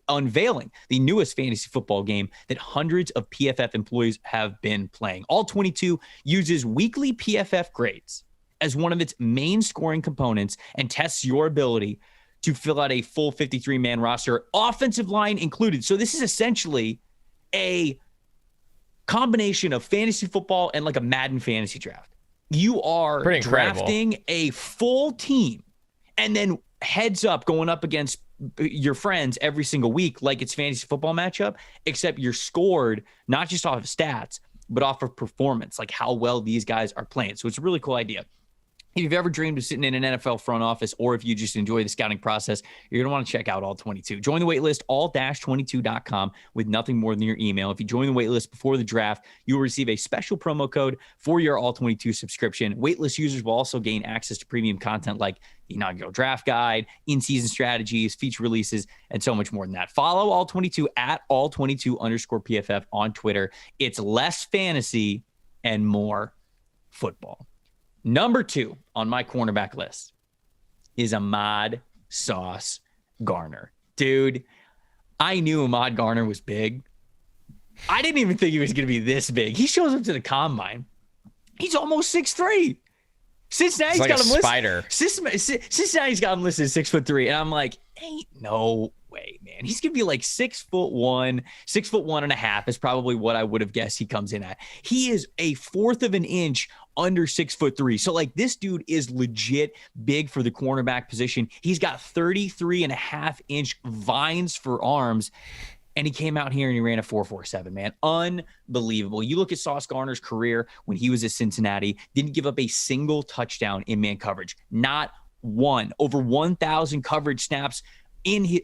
unveiling the newest fantasy football game that hundreds of PFF employees have been playing. All 22 uses weekly PFF grades as one of its main scoring components and tests your ability to fill out a full 53-man roster, offensive line included. So this is essentially a combination of fantasy football and like a Madden fantasy draft. You are drafting a full team and then heads up going up against your friends every single week like it's fantasy football matchup, except you're scored not just off of stats, but off of performance, like how well these guys are playing. So it's a really cool idea. If you've ever dreamed of sitting in an NFL front office, or if you just enjoy the scouting process, you're going to want to check out All 22. Join the waitlist, all-22.com, with nothing more than your email. If you join the waitlist before the draft, you will receive a special promo code for your All 22 subscription. Waitlist users will also gain access to premium content like the inaugural draft guide, in-season strategies, feature releases, and so much more than that. Follow All 22 at all22_PFF on Twitter. It's less fantasy and more football. Number 2 on my cornerback list is Ahmad Sauce Gardner. Dude, I knew Ahmad Gardner was big. I didn't even think he was going to be this big. He shows up to the combine. He's almost 6'3". Cincinnati's like got him spider. Cincinnati's got him listed at 6'3", and I'm like, ain't no way, man. He's gonna be like 6'1", 6'1.5" is probably what I would have guessed he comes in at. He is a fourth of an inch under 6'3". So like this dude is legit big for the cornerback position. He's got 33.5-inch vines for arms. And he came out here and he ran a 4.47, man. Unbelievable. You look at Sauce Gardner's career when he was at Cincinnati, didn't give up a single touchdown in man coverage. Not one. Over 1,000 coverage snaps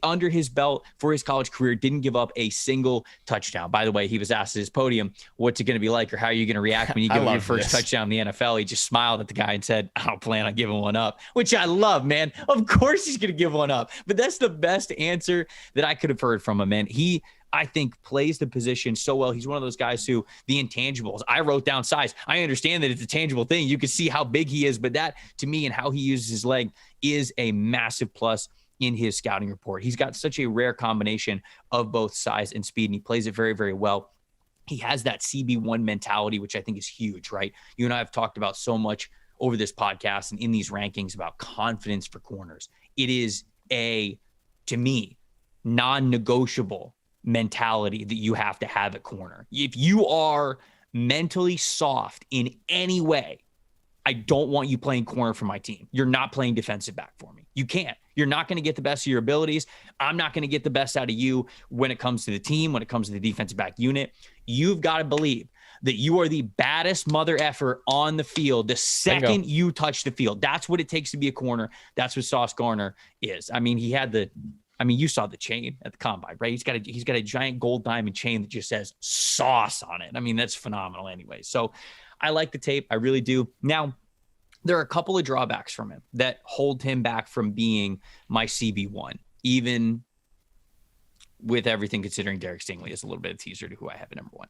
under his belt for his college career, didn't give up a single touchdown. By the way, he was asked at his podium, what's it going to be like, or how are you going to react when you give up your first touchdown in the NFL? He just smiled at the guy and said, I don't plan on giving one up, which I love, man. Of course he's going to give one up, but that's the best answer that I could have heard from him, man. He, I think, plays the position so well. He's one of those guys who, the intangibles, I wrote down size. I understand that it's a tangible thing. You can see how big he is, but that, to me, and how he uses his leg is a massive plus in his scouting report. He's got such a rare combination of both size and speed, and he plays it very, very well. He has that CB1 mentality, which I think is huge, right? You and I have talked about so much over this podcast and in these rankings about confidence for corners. It is a, to me, non-negotiable mentality that you have to have at corner. If you are mentally soft in any way, I don't want you playing corner for my team. You're not playing defensive back for me. You can't. You're not going to get the best of your abilities. I'm not going to get the best out of you when it comes to the team, when it comes to the defensive back unit. You've got to believe that you are the baddest mother effer on the field the second you touch the field. That's what it takes to be a corner. That's what Sauce Gardner is. I mean, you saw the chain at the combine, right? He's got a giant gold diamond chain that just says sauce on it. I mean, that's phenomenal anyway. So I like the tape. I really do. Now, there are a couple of drawbacks from him that hold him back from being my CB1, even with everything considering Derek Stingley is a little bit of a teaser to who I have at number 1.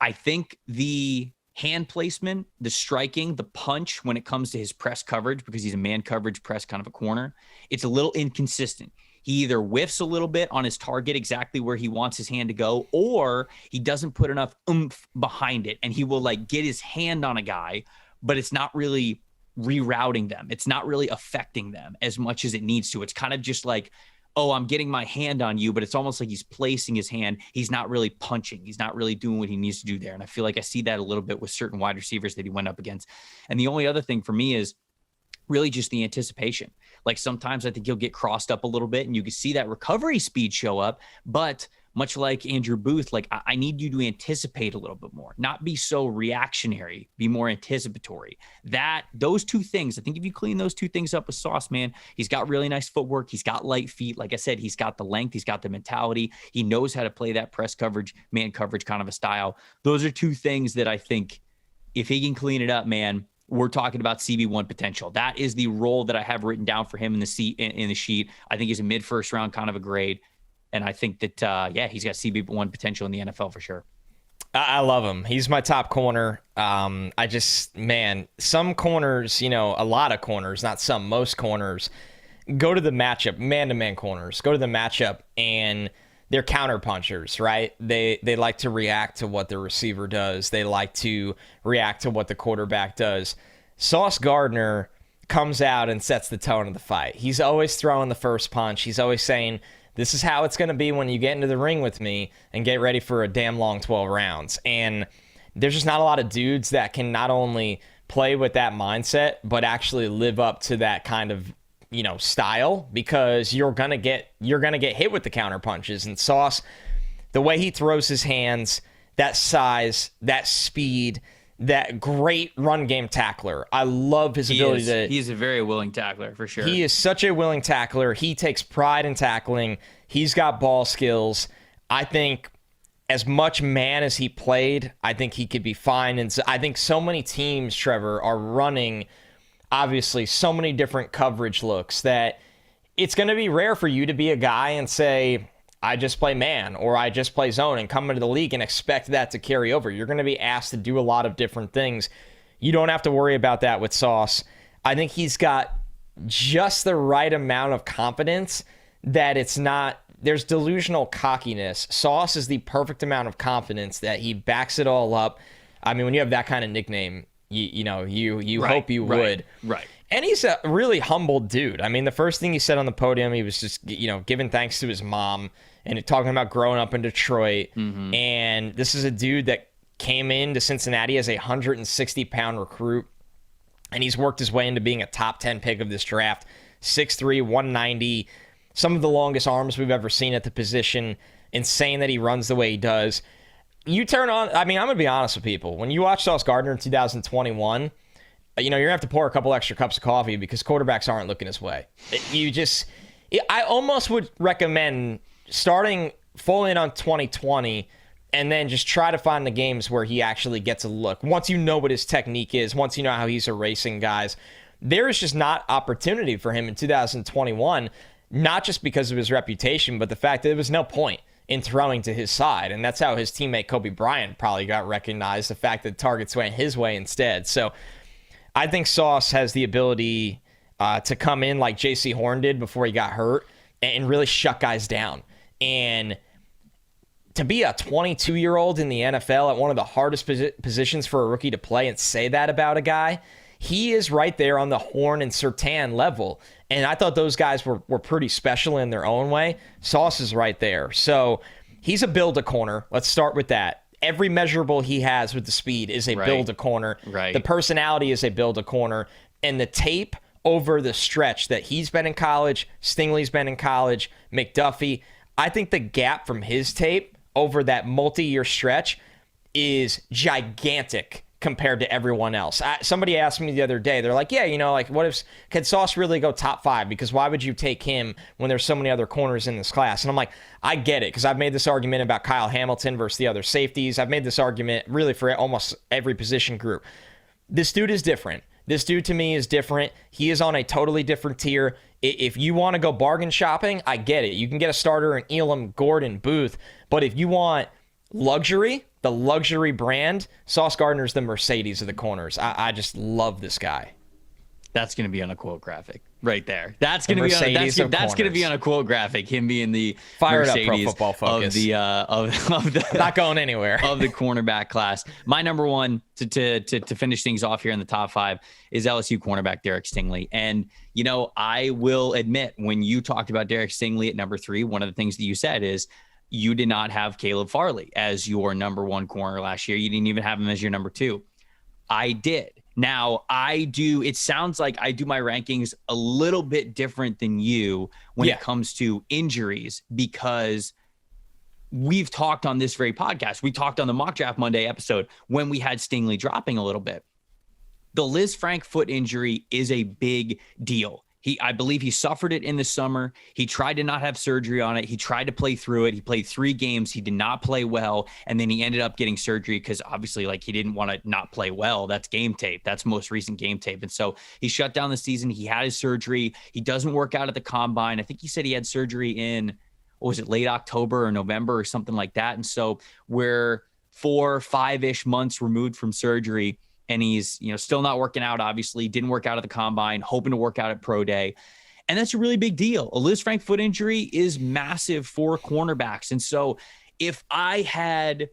I think the hand placement, the striking, the punch when it comes to his press coverage, because he's a man coverage press kind of a corner, it's a little inconsistent. He either whiffs a little bit on his target exactly where he wants his hand to go, or he doesn't put enough oomph behind it, and he will like get his hand on a guy, but it's not really rerouting them. It's not really affecting them as much as it needs to. It's kind of just like, oh, I'm getting my hand on you, but it's almost like he's placing his hand. He's not really punching. He's not really doing what he needs to do there. And I feel like I see that a little bit with certain wide receivers that he went up against. And the only other thing for me is really just the anticipation. Like sometimes I think he'll get crossed up a little bit and you can see that recovery speed show up, but much like Andrew Booth, like I need you to anticipate a little bit more, not be so reactionary, be more anticipatory. Those two things, I think if you clean those two things up with Sauce, man, he's got really nice footwork. He's got light feet. Like I said, he's got the length. He's got the mentality. He knows how to play that press coverage, man coverage kind of a style. Those are two things that I think if he can clean it up, man, we're talking about CB1 potential. That is the role that I have written down for him in the sheet. I think he's a mid-first round kind of a grade. And I think that, he's got CB1 potential in the NFL for sure. I love him. He's my top corner. Some corners, a lot of corners, not some, most corners, go to the matchup, man-to-man corners, go to the matchup, and they're counterpunchers, right? They like to react to what the receiver does. They like to react to what the quarterback does. Sauce Gardner comes out and sets the tone of the fight. He's always throwing the first punch. He's always saying, this is how it's going to be when you get into the ring with me, and get ready for a damn long 12 rounds. And there's just not a lot of dudes that can not only play with that mindset, but actually live up to that kind of, style, because you're going to get hit with the counter punches. And Sauce, the way he throws his hands, that size, that speed, that great run game tackler. I love his ability to... He's a very willing tackler, for sure. He is such a willing tackler. He takes pride in tackling. He's got ball skills. I think as much man as he played, I think he could be fine. And so I think so many teams, Trevor, are running, obviously, so many different coverage looks that it's going to be rare for you to be a guy and say, I just play man or I just play zone, and come into the league and expect that to carry over. You're going to be asked to do a lot of different things. You don't have to worry about that with Sauce. I think he's got just the right amount of confidence that it's not, there's delusional cockiness. Sauce is the perfect amount of confidence that he backs it all up. I mean, when you have that kind of nickname, you right, hope you would. Right. And he's a really humble dude. I mean, the first thing he said on the podium, he was just, giving thanks to his mom and talking about growing up in Detroit. Mm-hmm. And this is a dude that came into Cincinnati as a 160-pound recruit, and he's worked his way into being a top 10 pick of this draft. 6'3", 190, some of the longest arms we've ever seen at the position. Insane that he runs the way he does. You turn on, I'm going to be honest with people. When you watch Sauce Gardner in 2021, you're going to have to pour a couple extra cups of coffee because quarterbacks aren't looking his way. I almost would recommend starting full in on 2020 and then just try to find the games where he actually gets a look. Once you know what his technique is, once you know how he's erasing guys, there is just not opportunity for him in 2021, not just because of his reputation, but the fact that there was no point in throwing to his side. And that's how his teammate Kobe Bryant probably got recognized, the fact that targets went his way instead. So I think Sauce has the ability to come in like J.C. Horn did before he got hurt and really shut guys down. And to be a 22-year-old in the NFL at one of the hardest positions for a rookie to play and say that about a guy, he is right there on the Horn and Surtain level. And I thought those guys were pretty special in their own way. Sauce is right there. So he's a build-a-corner. Let's start with that. Every measurable he has with the speed is a build-a-corner. Right. The personality is a build-a-corner. And the tape over the stretch that he's been in college, Stingley's been in college, McDuffie, I think the gap from his tape over that multi-year stretch is gigantic compared to everyone else. Somebody asked me the other day, they're like, what if, could Sauce really go top 5? Because why would you take him when there's so many other corners in this class? And I'm like, I get it, because I've made this argument about Kyle Hamilton versus the other safeties. I've made this argument really for almost every position group. This dude is different. This dude to me is different. He is on a totally different tier. If you want to go bargain shopping, I get it. You can get a starter in Elam, Gordon, Booth. But if you want luxury, the luxury brand, Sauce Gardner's the Mercedes of the corners. I just love this guy. That's going to be on a quote graphic right there. That's going to be on a quote graphic. Him being the Fired Mercedes up Pro Football Focus. of the not going anywhere of the cornerback class. My number one to finish things off here in the top 5 is LSU cornerback Derek Stingley. And I will admit, when you talked about Derek Stingley at number 3, one of the things that you said is you did not have Caleb Farley as your number 1 corner last year. You didn't even have him as your number 2. I did. Now, it sounds like I do my rankings a little bit different than you when it comes to injuries, because we've talked on this very podcast. We talked on the Mock Draft Monday episode when we had Stingley dropping a little bit. The Liz Frank foot injury is a big deal. I believe he suffered it in the summer. He tried to not have surgery on it. He tried to play through it. He played 3 games. He did not play well. And then he ended up getting surgery because obviously he didn't want to not play well. That's game tape. That's most recent game tape. And so he shut down the season. He had his surgery. He doesn't work out at the combine. I think he said he had surgery in, late October or November or something like that. And so we're 4-5-ish months removed from surgery. And he's, still not working out, obviously. Didn't work out at the combine, hoping to work out at pro day. And that's a really big deal. A Liz Frank foot injury is massive for cornerbacks. And so if I had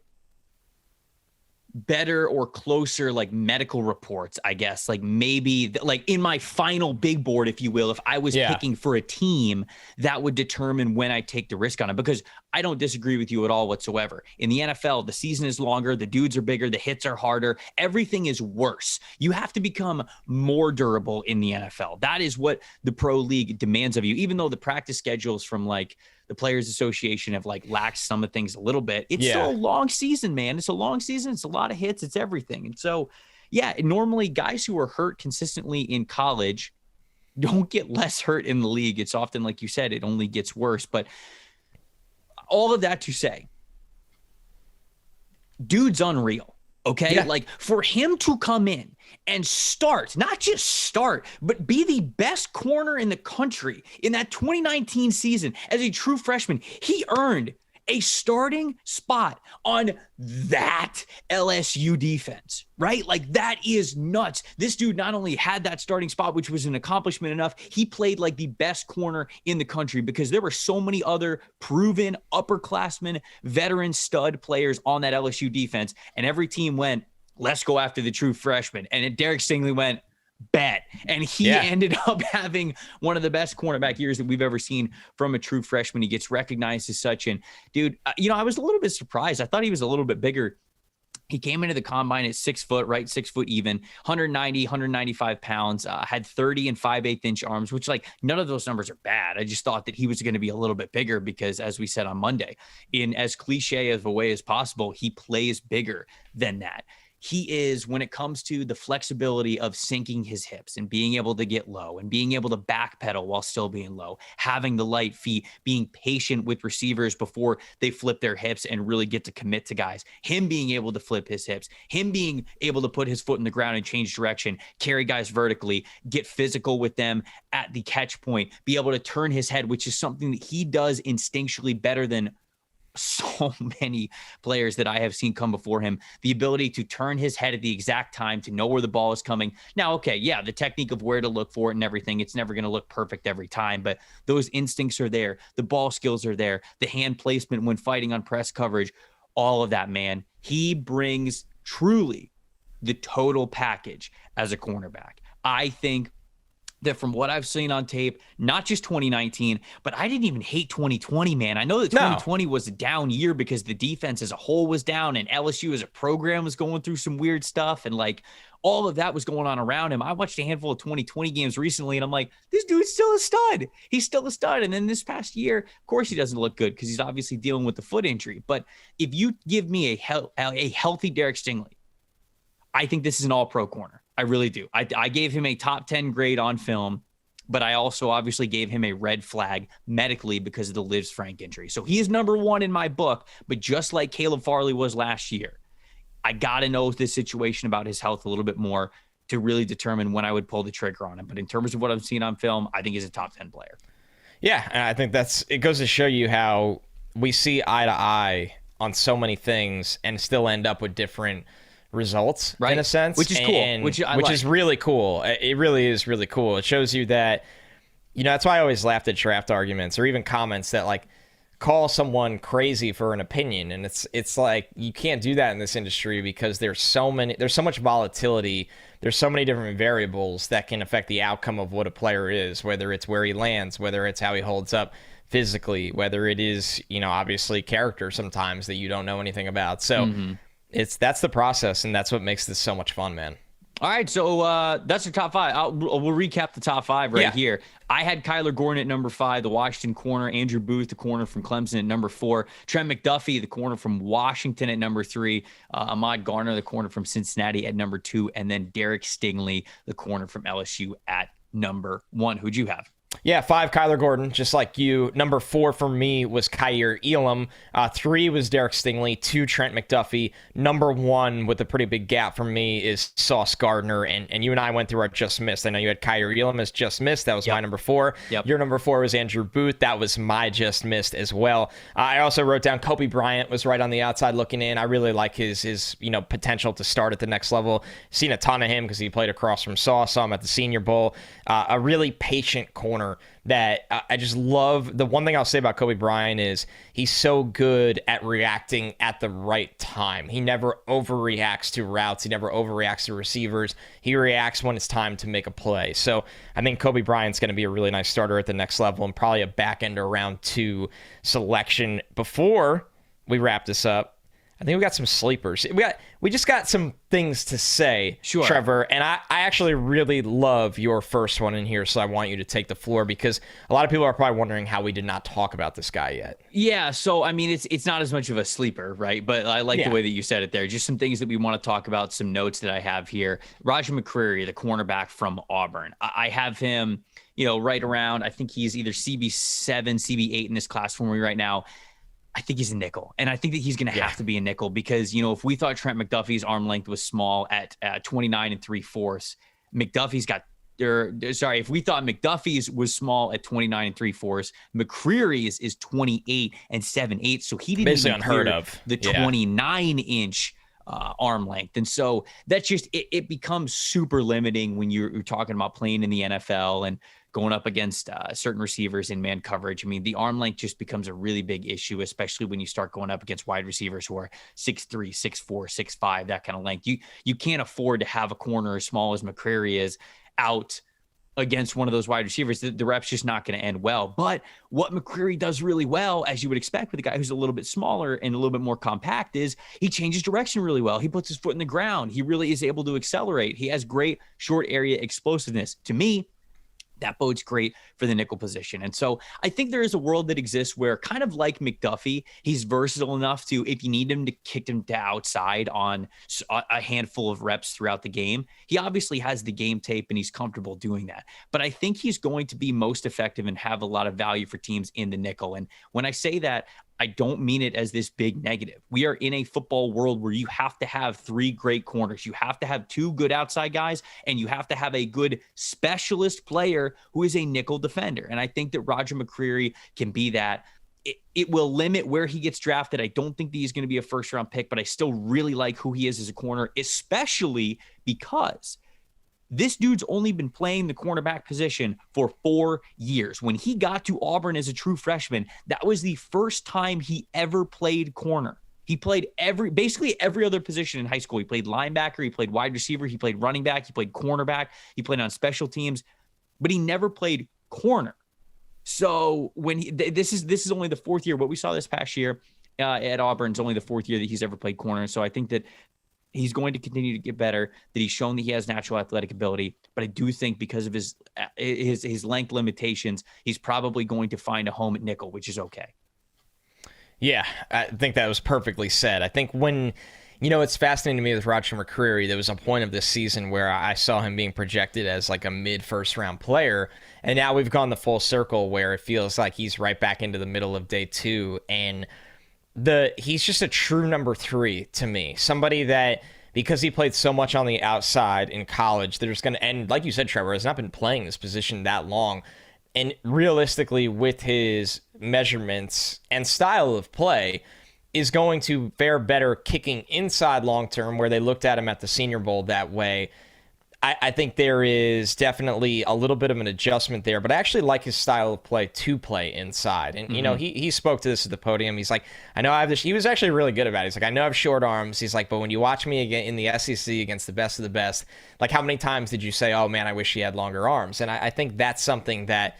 better or closer like medical reports, I guess, like maybe like in my final big board, if you will, if I was picking for a team, that would determine when I take the risk on it, because I don't disagree with you at all whatsoever. In the NFL, the season is longer, the dudes are bigger, the hits are harder, everything is worse. You have to become more durable in the NFL. That is what the pro league demands of you, even though the practice schedules from like the Players Association have like laxed some of things a little bit. It's still a long season, man. It's a long season. It's a lot of hits. It's everything. And so, yeah, normally guys who are hurt consistently in college don't get less hurt in the league. It's often, like you said, it only gets worse. But all of that to say, dude's unreal. Okay. Yeah. Like for him to come in and start, not just start, but be the best corner in the country in that 2019 season as a true freshman, he earned a starting spot on that LSU defense, right? Like that is nuts. This dude not only had that starting spot, which was an accomplishment enough, he played like the best corner in the country because there were so many other proven upperclassmen, veteran stud players on that LSU defense. And every team went, let's go after the true freshman. And Derek Stingley went, bet. And he ended up having one of the best cornerback years that we've ever seen from a true freshman. He gets recognized as such. And dude, I was a little bit surprised. I thought he was a little bit bigger. He came into the combine at 6 foot, right? 6 foot even, 190, 195 pounds, had 30 and 5/8 inch arms, which like none of those numbers are bad. I just thought that he was going to be a little bit bigger because, as we said on Monday, in as cliche of a way as possible, he plays bigger than that. He is, when it comes to the flexibility of sinking his hips and being able to get low and being able to backpedal while still being low, having the light feet, being patient with receivers before they flip their hips and really get to commit to guys, him being able to flip his hips, him being able to put his foot in the ground and change direction, carry guys vertically, get physical with them at the catch point, be able to turn his head, which is something that he does instinctually better than so many players that I have seen come before him. The ability to turn his head at the exact time to know where the ball is coming. Now, okay, yeah, the technique of where to look for it and everything, it's never going to look perfect every time, but those instincts are there. The ball skills are there. The hand placement when fighting on press coverage, all of that, man. He brings truly the total package as a cornerback. I think that from what I've seen on tape, not just 2019, but I didn't even hate 2020, man. I know that 2020 was a down year because the defense as a whole was down and LSU as a program was going through some weird stuff. And like all of that was going on around him. I watched a handful of 2020 games recently and I'm like, this dude's still a stud. He's still a stud. And then this past year, of course he doesn't look good because he's obviously dealing with the foot injury. But if you give me a healthy Derek Stingley, I think this is an all-pro corner. I really do. I gave him a top 10 grade on film, but I also obviously gave him a red flag medically because of the Liz Frank injury. So he is number one in my book, but just like Caleb Farley was last year, I got to know this situation about his health a little bit more to really determine when I would pull the trigger on him. But in terms of what I've seen on film, I think he's a top 10 player. Yeah, and I think it goes to show you how we see eye to eye on so many things and still end up with different results, right, in a sense, which is cool, which is really cool. It really is really cool. It shows you that, that's why I always laughed at draft arguments or even comments that like call someone crazy for an opinion, and it's like you can't do that in this industry because there's so much volatility, there's so many different variables that can affect the outcome of what a player is, whether it's where he lands, whether it's how he holds up physically, whether it is obviously character sometimes that you don't know anything about. So that's the process, and that's what makes this so much fun, man. All right, so that's your top five. We'll recap the top five here. I had Kyler Gordon at number 5, the Washington corner. Andrew Booth, the corner from Clemson, at number 4. Trent McDuffie, the corner from Washington, at number 3. Ahmad Garner, the corner from Cincinnati, at number 2. And then Derek Stingley, the corner from LSU, at number 1. Who'd you have? Yeah, 5, Kyler Gordon, just like you. Number 4 for me was Kaiir Elam. 3 was Derek Stingley. 2, Trent McDuffie. Number 1, with a pretty big gap for me, is Sauce Gardner. And you and I went through our just missed. I know you had Kaiir Elam as just missed. That was my number 4. Your number 4 was Andrew Booth. That was my just missed as well. I also wrote down Kobe Bryant was right on the outside looking in. I really like his potential to start at the next level. Seen a ton of him because he played across from Sauce. Saw him at the Senior Bowl. A really patient corner corner that I just love. The one thing I'll say about Kobe Bryant is he's so good at reacting at the right time. He never overreacts to routes. He never overreacts to receivers. He reacts when it's time to make a play. So I think Kobe Bryant's going to be a really nice starter at the next level and probably a back end or round 2 selection. Before we wrap this up, I think we got some sleepers. We just got some things to say, sure, Trevor. And I actually really love your first one in here, so I want you to take the floor because a lot of people are probably wondering how we did not talk about this guy yet. Yeah, so I mean, it's not as much of a sleeper, right? But I like the way that you said it there. Just some things that we want to talk about, some notes that I have here. Rajah McCreary, the cornerback from Auburn. I have him, right around, I think he's either CB7, CB8 in this class for me right now. I think he's a nickel. And I think that he's going to have to be a nickel because, if we thought Trent McDuffie's arm length was small at 29 3/4, McDuffie's got, if we thought McDuffie's was small at 29 3/4, McCreary's is 28 7/8. So he didn't basically even unheard clear of the 29-inch arm length. And so that's just, it becomes super limiting when you're talking about playing in the NFL and going up against certain receivers in man coverage. I mean, the arm length just becomes a really big issue, especially when you start going up against wide receivers who are 6'3", 6'4", 6'5", that kind of length. You can't afford to have a corner as small as McCreary is out against one of those wide receivers. The rep's just not going to end well. But what McCreary does really well, as you would expect with a guy who's a little bit smaller and a little bit more compact, is he changes direction really well. He puts his foot in the ground. He really is able to accelerate. He has great short area explosiveness. To me, that bodes great for the nickel position. And so I think there is a world that exists where, kind of like McDuffie, he's versatile enough to, if you need him to kick him to outside on a handful of reps throughout the game, he obviously has the game tape and he's comfortable doing that. But I think he's going to be most effective and have a lot of value for teams in the nickel. And when I say that, I don't mean it as this big negative. We are in a football world where you have to have 3 great corners. You have to have 2 good outside guys, and you have to have a good specialist player who is a nickel defender. And I think that Rajah McCreary can be that. It will limit where he gets drafted. I don't think that he's going to be a first-round pick, but I still really like who he is as a corner, especially because this dude's only been playing the cornerback position for 4 years. When he got to Auburn as a true freshman, that was the first time he ever played corner. He played basically every other position in high school. He played linebacker, he played wide receiver, he played running back, he played cornerback, he played on special teams, but he never played corner. So when this is only the 4th year. What we saw this past year at Auburn is only the 4th year that he's ever played corner. So I think that he's going to continue to get better, that he's shown that he has natural athletic ability. But I do think because of his length limitations, he's probably going to find a home at nickel, which is okay. Yeah, I think that was perfectly said. I think when, it's fascinating to me with Rajah McCreary, there was a point of this season where I saw him being projected as like a mid-first round player. And now we've gone the full circle where it feels like he's right back into the middle of day 2. And he's just a true number 3 to me. Somebody that, because he played so much on the outside in college, there's going to end, like you said, Trevor, has not been playing this position that long. And realistically, with his measurements and style of play, is going to fare better kicking inside long term, where they looked at him at the Senior Bowl that way. I think there is definitely a little bit of an adjustment there, but I actually like his style of play to play inside. And, he spoke to this at the podium. He's like, I know I have this. He was actually really good about it. He's like, I know I have short arms. He's like, but when you watch me again in the SEC against the best of the best, like how many times did you say, oh man, I wish he had longer arms? And I think that's something that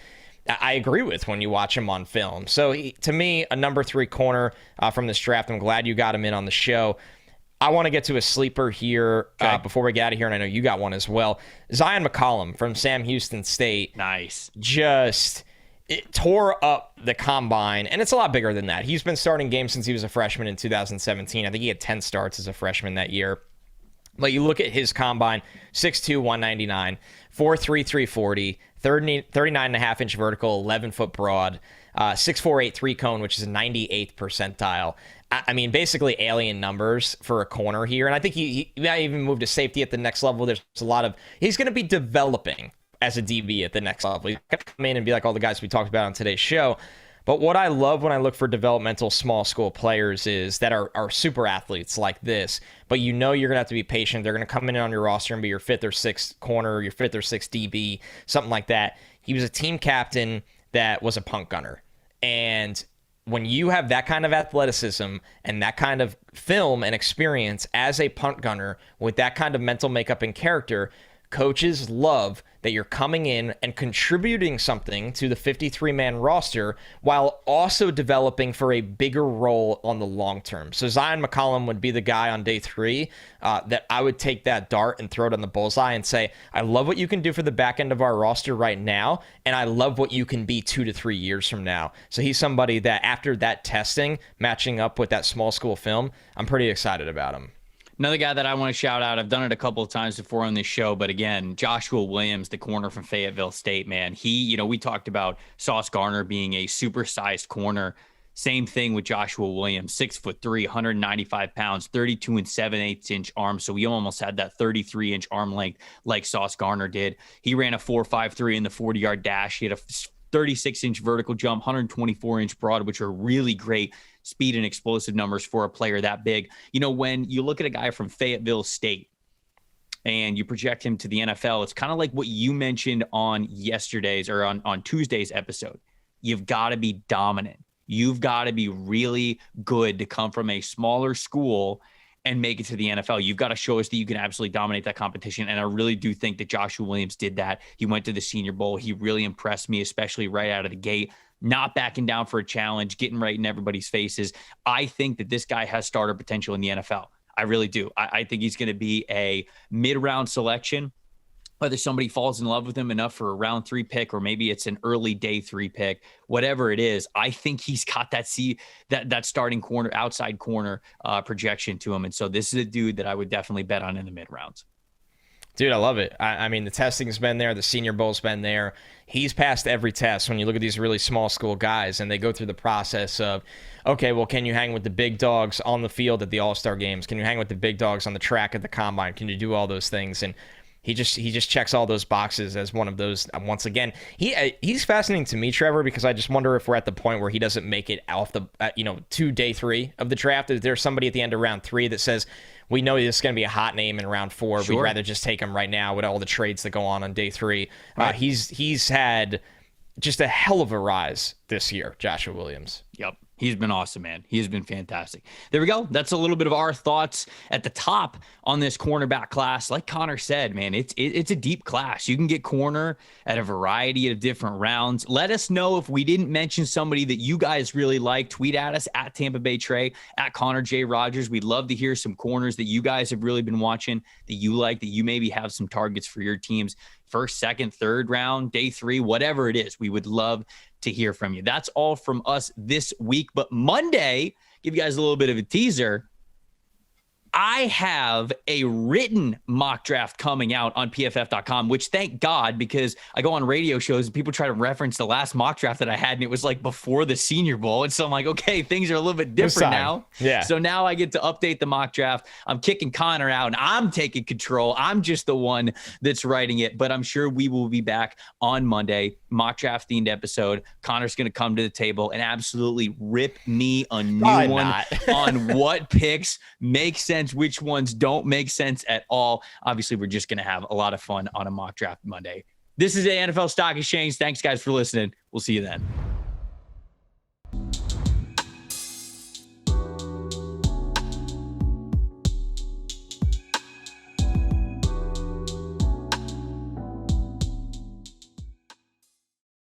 I agree with when you watch him on film. So to me, a number 3 corner from this draft. I'm glad you got him in on the show. I want to get to a sleeper here before we get out of here, and I know you got one as well. Zion McCollum from Sam Houston State. Nice. It tore up the combine, and it's a lot bigger than that. He's been starting games since he was a freshman in 2017. I think he had 10 starts as a freshman that year. But you look at his combine, 6'2", 199, 4'3", 340, 39.5-inch vertical, 11-foot broad, 6'4", 8'3" cone, which is a 98th percentile. I mean, basically alien numbers for a corner here. And I think he might even move to safety at the next level. There's a lot of, he's going to be developing as a DB at the next level. He's going to come in and be like all the guys we talked about on today's show. But what I love when I look for developmental small school players is that are super athletes like this, but you're going to have to be patient. They're going to come in on your roster and be your 5th or 6th corner, your 5th or 6th DB, something like that. He was a team captain that was a punt gunner. And when you have that kind of athleticism and that kind of film and experience as a punt gunner with that kind of mental makeup and character, coaches love that you're coming in and contributing something to the 53-man roster while also developing for a bigger role on the long term. So Zion McCollum would be the guy on day 3 that I would take that dart and throw it on the bullseye and say, I love what you can do for the back end of our roster right now, and I love what you can be 2 to 3 years from now. So he's somebody that after that testing, matching up with that small school film, I'm pretty excited about him. Another guy that I want to shout out, I've done it a couple of times before on this show, but again, Joshua Williams, the corner from Fayetteville State, man. He, we talked about Sauce Gardner being a supersized corner. Same thing with Joshua Williams, 6'3", 195 pounds, 32 7/8 inch arms. So he almost had that 33-inch arm length like Sauce Gardner did. He ran a 4.53 in the 40-yard dash. He had a 36-inch vertical jump, 124-inch broad, which are really great speed and explosive numbers for a player that big. When you look at a guy from Fayetteville State and you project him to the NFL, it's kind of like what you mentioned on yesterday's or on Tuesday's episode. You've got to be dominant. You've got to be really good to come from a smaller school and make it to the NFL. You've got to show us that you can absolutely dominate that competition. And I really do think that Joshua Williams did that. He went to the Senior Bowl. He really impressed me, especially right out of the gate, not backing down for a challenge, getting right in everybody's faces. I think that this guy has starter potential in the NFL. I really do. I think he's going to be a mid-round selection, whether somebody falls in love with him enough for a round 3 pick, or maybe it's an early day 3 pick, whatever it is. I think he's got that starting corner, outside corner projection to him. And so this is a dude that I would definitely bet on in the mid rounds. Dude, I love it. I mean, the testing's been there. The Senior Bowl's been there. He's passed every test. When you look at these really small school guys and they go through the process of, okay, well, can you hang with the big dogs on the field at the All-Star games? Can you hang with the big dogs on the track at the combine? Can you do all those things? And he just checks all those boxes as one of those. Once again, he's fascinating to me, Trevor, because I just wonder if we're at the point where he doesn't make it off to day 3 of the draft. Is there somebody at the end of round 3 that says, we know this is going to be a hot name in round 4. Sure. We'd rather just take him right now with all the trades that go on day 3. Right. He's had just a hell of a rise this year, Joshua Williams. Yep. He's been awesome, man. He has been fantastic. There we go. That's a little bit of our thoughts at the top on this cornerback class. Like Connor said, man, it's a deep class. You can get corner at a variety of different rounds. Let us know if we didn't mention somebody that you guys really like. Tweet at us at Tampa Bay Trey, at Connor J. Rogers. We'd love to hear some corners that you guys have really been watching, that you like, that you maybe have some targets for your teams. 1st, 2nd, 3rd round, day 3, whatever it is. We would love to hear from you. That's all from us this week. But Monday, give you guys a little bit of a teaser. I have a written mock draft coming out on PFF.com, which thank God, because I go on radio shows and people try to reference the last mock draft that I had, and it was like before the Senior Bowl. And so I'm like, okay, things are a little bit different now. Yeah. So now I get to update the mock draft. I'm kicking Connor out and I'm taking control. I'm just the one that's writing it, but I'm sure we will be back on Monday, mock draft themed episode. Connor's going to come to the table and absolutely rip me a new one on what picks make sense, which ones don't make sense at all. Obviously, we're just going to have a lot of fun on a mock draft Monday. This is the NFL Stock Exchange. Thanks, guys, for listening. We'll see you then.